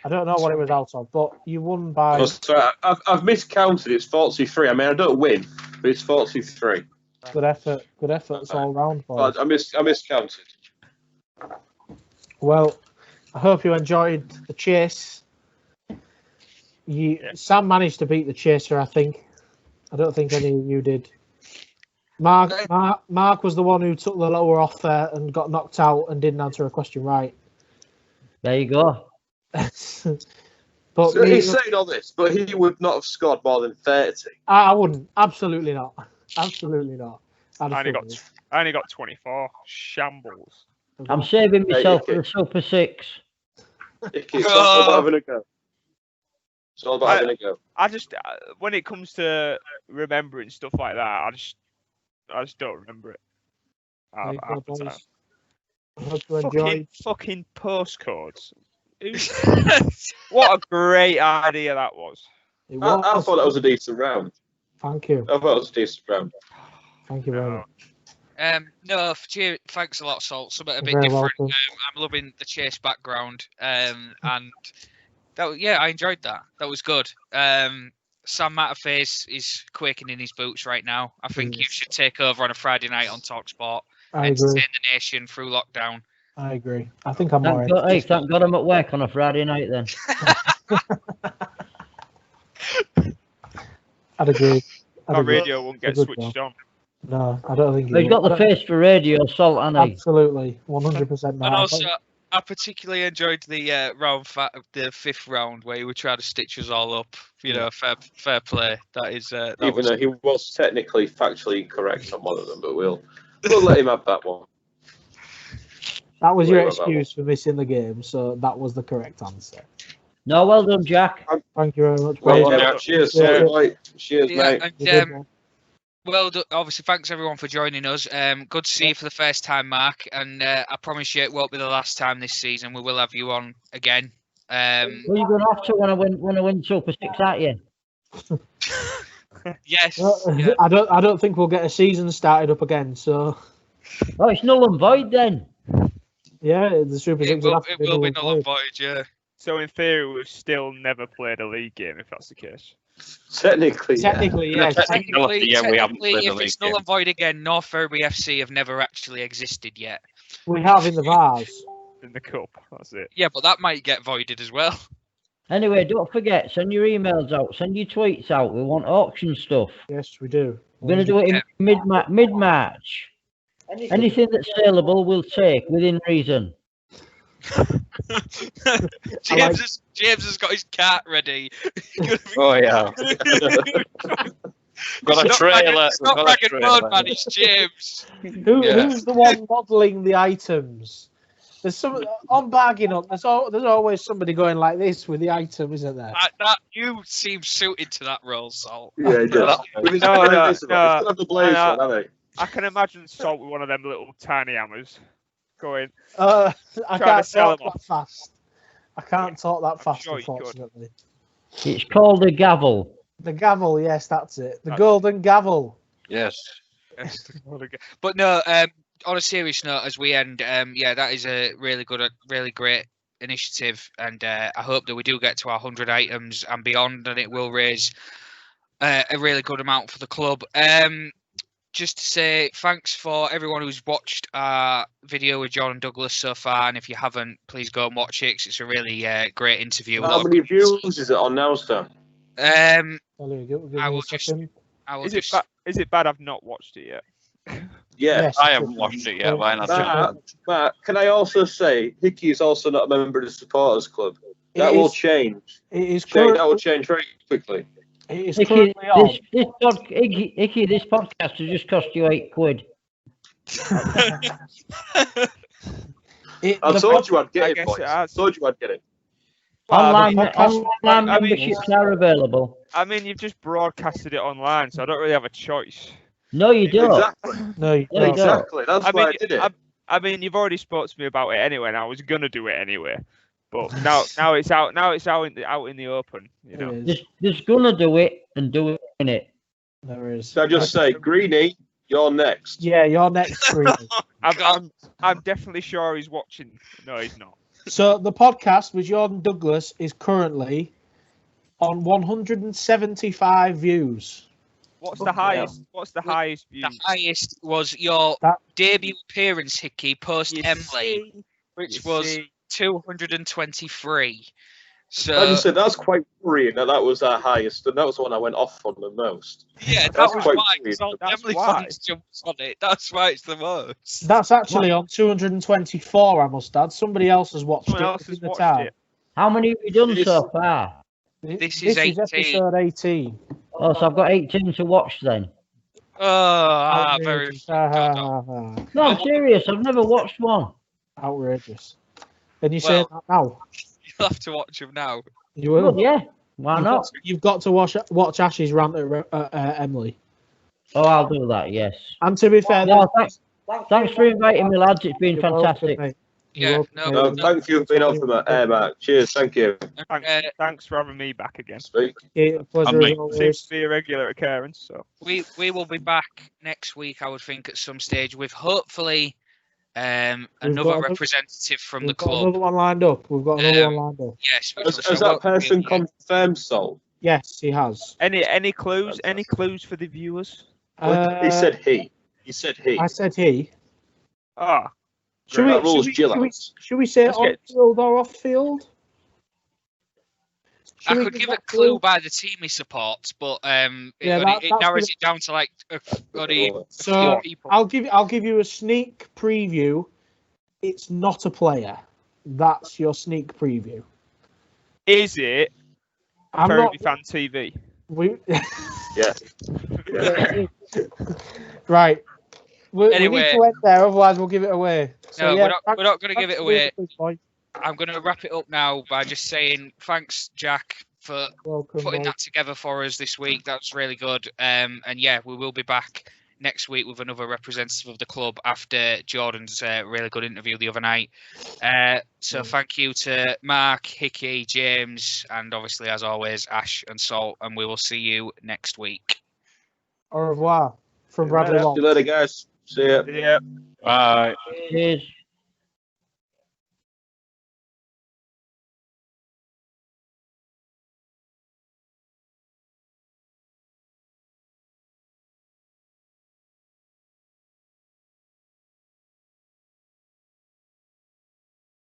I don't know what it was out of, but you won by. Oh, sorry, I've miscounted. It's 43. I mean, I don't win, but it's 43. Good effort. Good effort. It's all round, boys. I miscounted. Well, I hope you enjoyed the chase. Sam managed to beat the chaser, I think. I don't think any of you did. Mark was the one who took the lower offer and got knocked out and didn't answer a question right. There you go. But So he's saying all this, but he would not have scored more than 30. I wouldn't. Absolutely not. Absolutely not. I only got 24. Shambles. I'm saving myself for the Super 6. It's all about having a go. It's all about having a go. I just when it comes to remembering stuff like that, I just don't remember it. There you go, half the time. boys. I hope you enjoyed. Fucking postcodes. What a great idea that was. It I was. thought that was a decent round. Thank you. I thought it was a decent round. Thank you very No. much. No, thanks a lot, Salt. Something a bit Very different. welcome. I'm loving the chase background, and I enjoyed that. That was good. Sam Matterface is quaking in his boots right now. I think you should take over on a Friday night on TalkSport. I Entertain agree. the nation through lockdown. I agree. I think I'm Thank more. God, hey, thank God I'm at work on a Friday night then. I'd agree. Our radio won't get switched on. No, I don't think He's got the face for radio, Salt, hasn't he? Absolutely, 100%. And also, I particularly enjoyed the fifth round where he would try to stitch us all up. You know, fair play. That is. Even though he was technically factually correct on one of them, but we'll let him have that one. That was your excuse for missing the game, so that was the correct answer. No, well done, Jack. Thank you very much. Well, Jack. cheers, cheers, mate. And, well, obviously, thanks everyone for joining us. Good to see you for the first time, Mark. And I promise you, it won't be the last time this season. We will have you on again. Well, you're going to have to when I win Super 6, aren't you? Yes. Yeah. I don't think we'll get a season started up again. So. Oh, it's null and void then. Yeah, the Super 6 will be null and void. Yeah. So in theory, we've still never played a league game, if that's the case. Technically, yes. Technically, if it's null and void again, North Ferriby FC have never actually existed yet. We have in the Vars. In the cup, that's it. Yeah, but that might get voided as well. Anyway, don't forget, send your emails out, send your tweets out. We want auction stuff. Yes, we do. We're going to do it in mid-March. Anything that's saleable, we'll take within reason. James has got his cart ready. Oh yeah. Got a trailer. It's not Rag and Bone, man. It's James. Who's the one modelling the items? There's some on Bargain Up. There's always somebody going like this with the item, isn't there? You seem suited to that role, Salt. Yeah, he does. I can imagine Salt with one of them little tiny hammers. Going. I can't talk that fast. I can't talk that fast, unfortunately. It's called a gavel. The gavel, yes, that's it. The golden gavel. Yes. But no, on a serious note, as we end, that is a really great initiative, and I hope that we do get to our 100 items and beyond, and it will raise a really good amount for the club. Just to say thanks for everyone who's watched our video with John and Douglas so far, and if you haven't, please go and watch it. 'Cause it's a really great interview. How many views is it on now, sir? Is it bad I've not watched it yet? Yes. I haven't watched it yet. Why not? Matt, can I also say Hickey is also not a member of the supporters club? That will change. That will change very quickly. Icky, this podcast has just cost you £8. I told you I'd get it, boys. I told you I'd get it. Online memberships are available. I mean, you've just broadcasted it online, so I don't really have a choice. No, you don't. Exactly. No, you don't. Exactly. That's why I did it. I mean, you've already spoke to me about it anyway, and I was gonna do it anyway. But now it's out. Now it's out in the open. You know, just gonna do it and do it in it. There is. So I just say, Greenie, you're next. Yeah, you're next, Greenie. I'm definitely sure he's watching. No, he's not. So the podcast with Jordan Douglas is currently on 175 views. What's the highest? What's the highest views? The highest was your debut appearance, Hickey, post Emily, which was 223. So I just said that's quite worrying that was our highest, and that was the one I went off on the most. Yeah, that's was why. Emily fans jumps on it. That's why it's the most. That's actually on 224. I must add. Somebody else has watched it. How many have you done so far? This is 18. Episode 18. Oh, so I've got 18 to watch then. Oh, very. No, I'm serious. I've never watched one. Outrageous. And you say that now? You'll have to watch them now. You will? Well, yeah. Why not? You've got to watch Ash's rant at Emily. Oh, I'll do that, yes. And to be fair... No, thanks for inviting me, lads. It's been fantastic. Yeah, No, thank you for being on for my air, Mark. Cheers, thank you. Thanks for having me back again. Speak. Yeah, pleasure as Seems always. to be a regular occurrence. So we will be back next week, I would think, at some stage with hopefully another representative from the We've got club. another one lined up. We've got another one lined up. Yes. Has that person confirmed, Sol? Yes, he has. any clues? Any clues for the viewers? He said he. He said he. I said he. Ah, Should That rules should we say Let's on get- field or off field? I could give a clue by the team he supports, but it narrows it down to like only a few people. I'll give you a sneak preview. It's not a player. That's your sneak preview. is it I'm not. Fan TV? We Yeah. right. We need Anyway. to end there, otherwise we'll give it away. So, No, yeah, we're not going to give it away. Boy. I'm going to wrap it up now by just saying thanks, Jack, for Welcome, putting boy. that together for us this week. That's really good. And yeah, we will be back next week with another representative of the club after Jordan's really good interview the other night. So thank you to Mark, Hickey, James, and obviously, as always, Ash and Salt. And we will see you next week. Au revoir from Bradley Walsh. See you later, guys. See ya. Yeah. Bye. Cheers.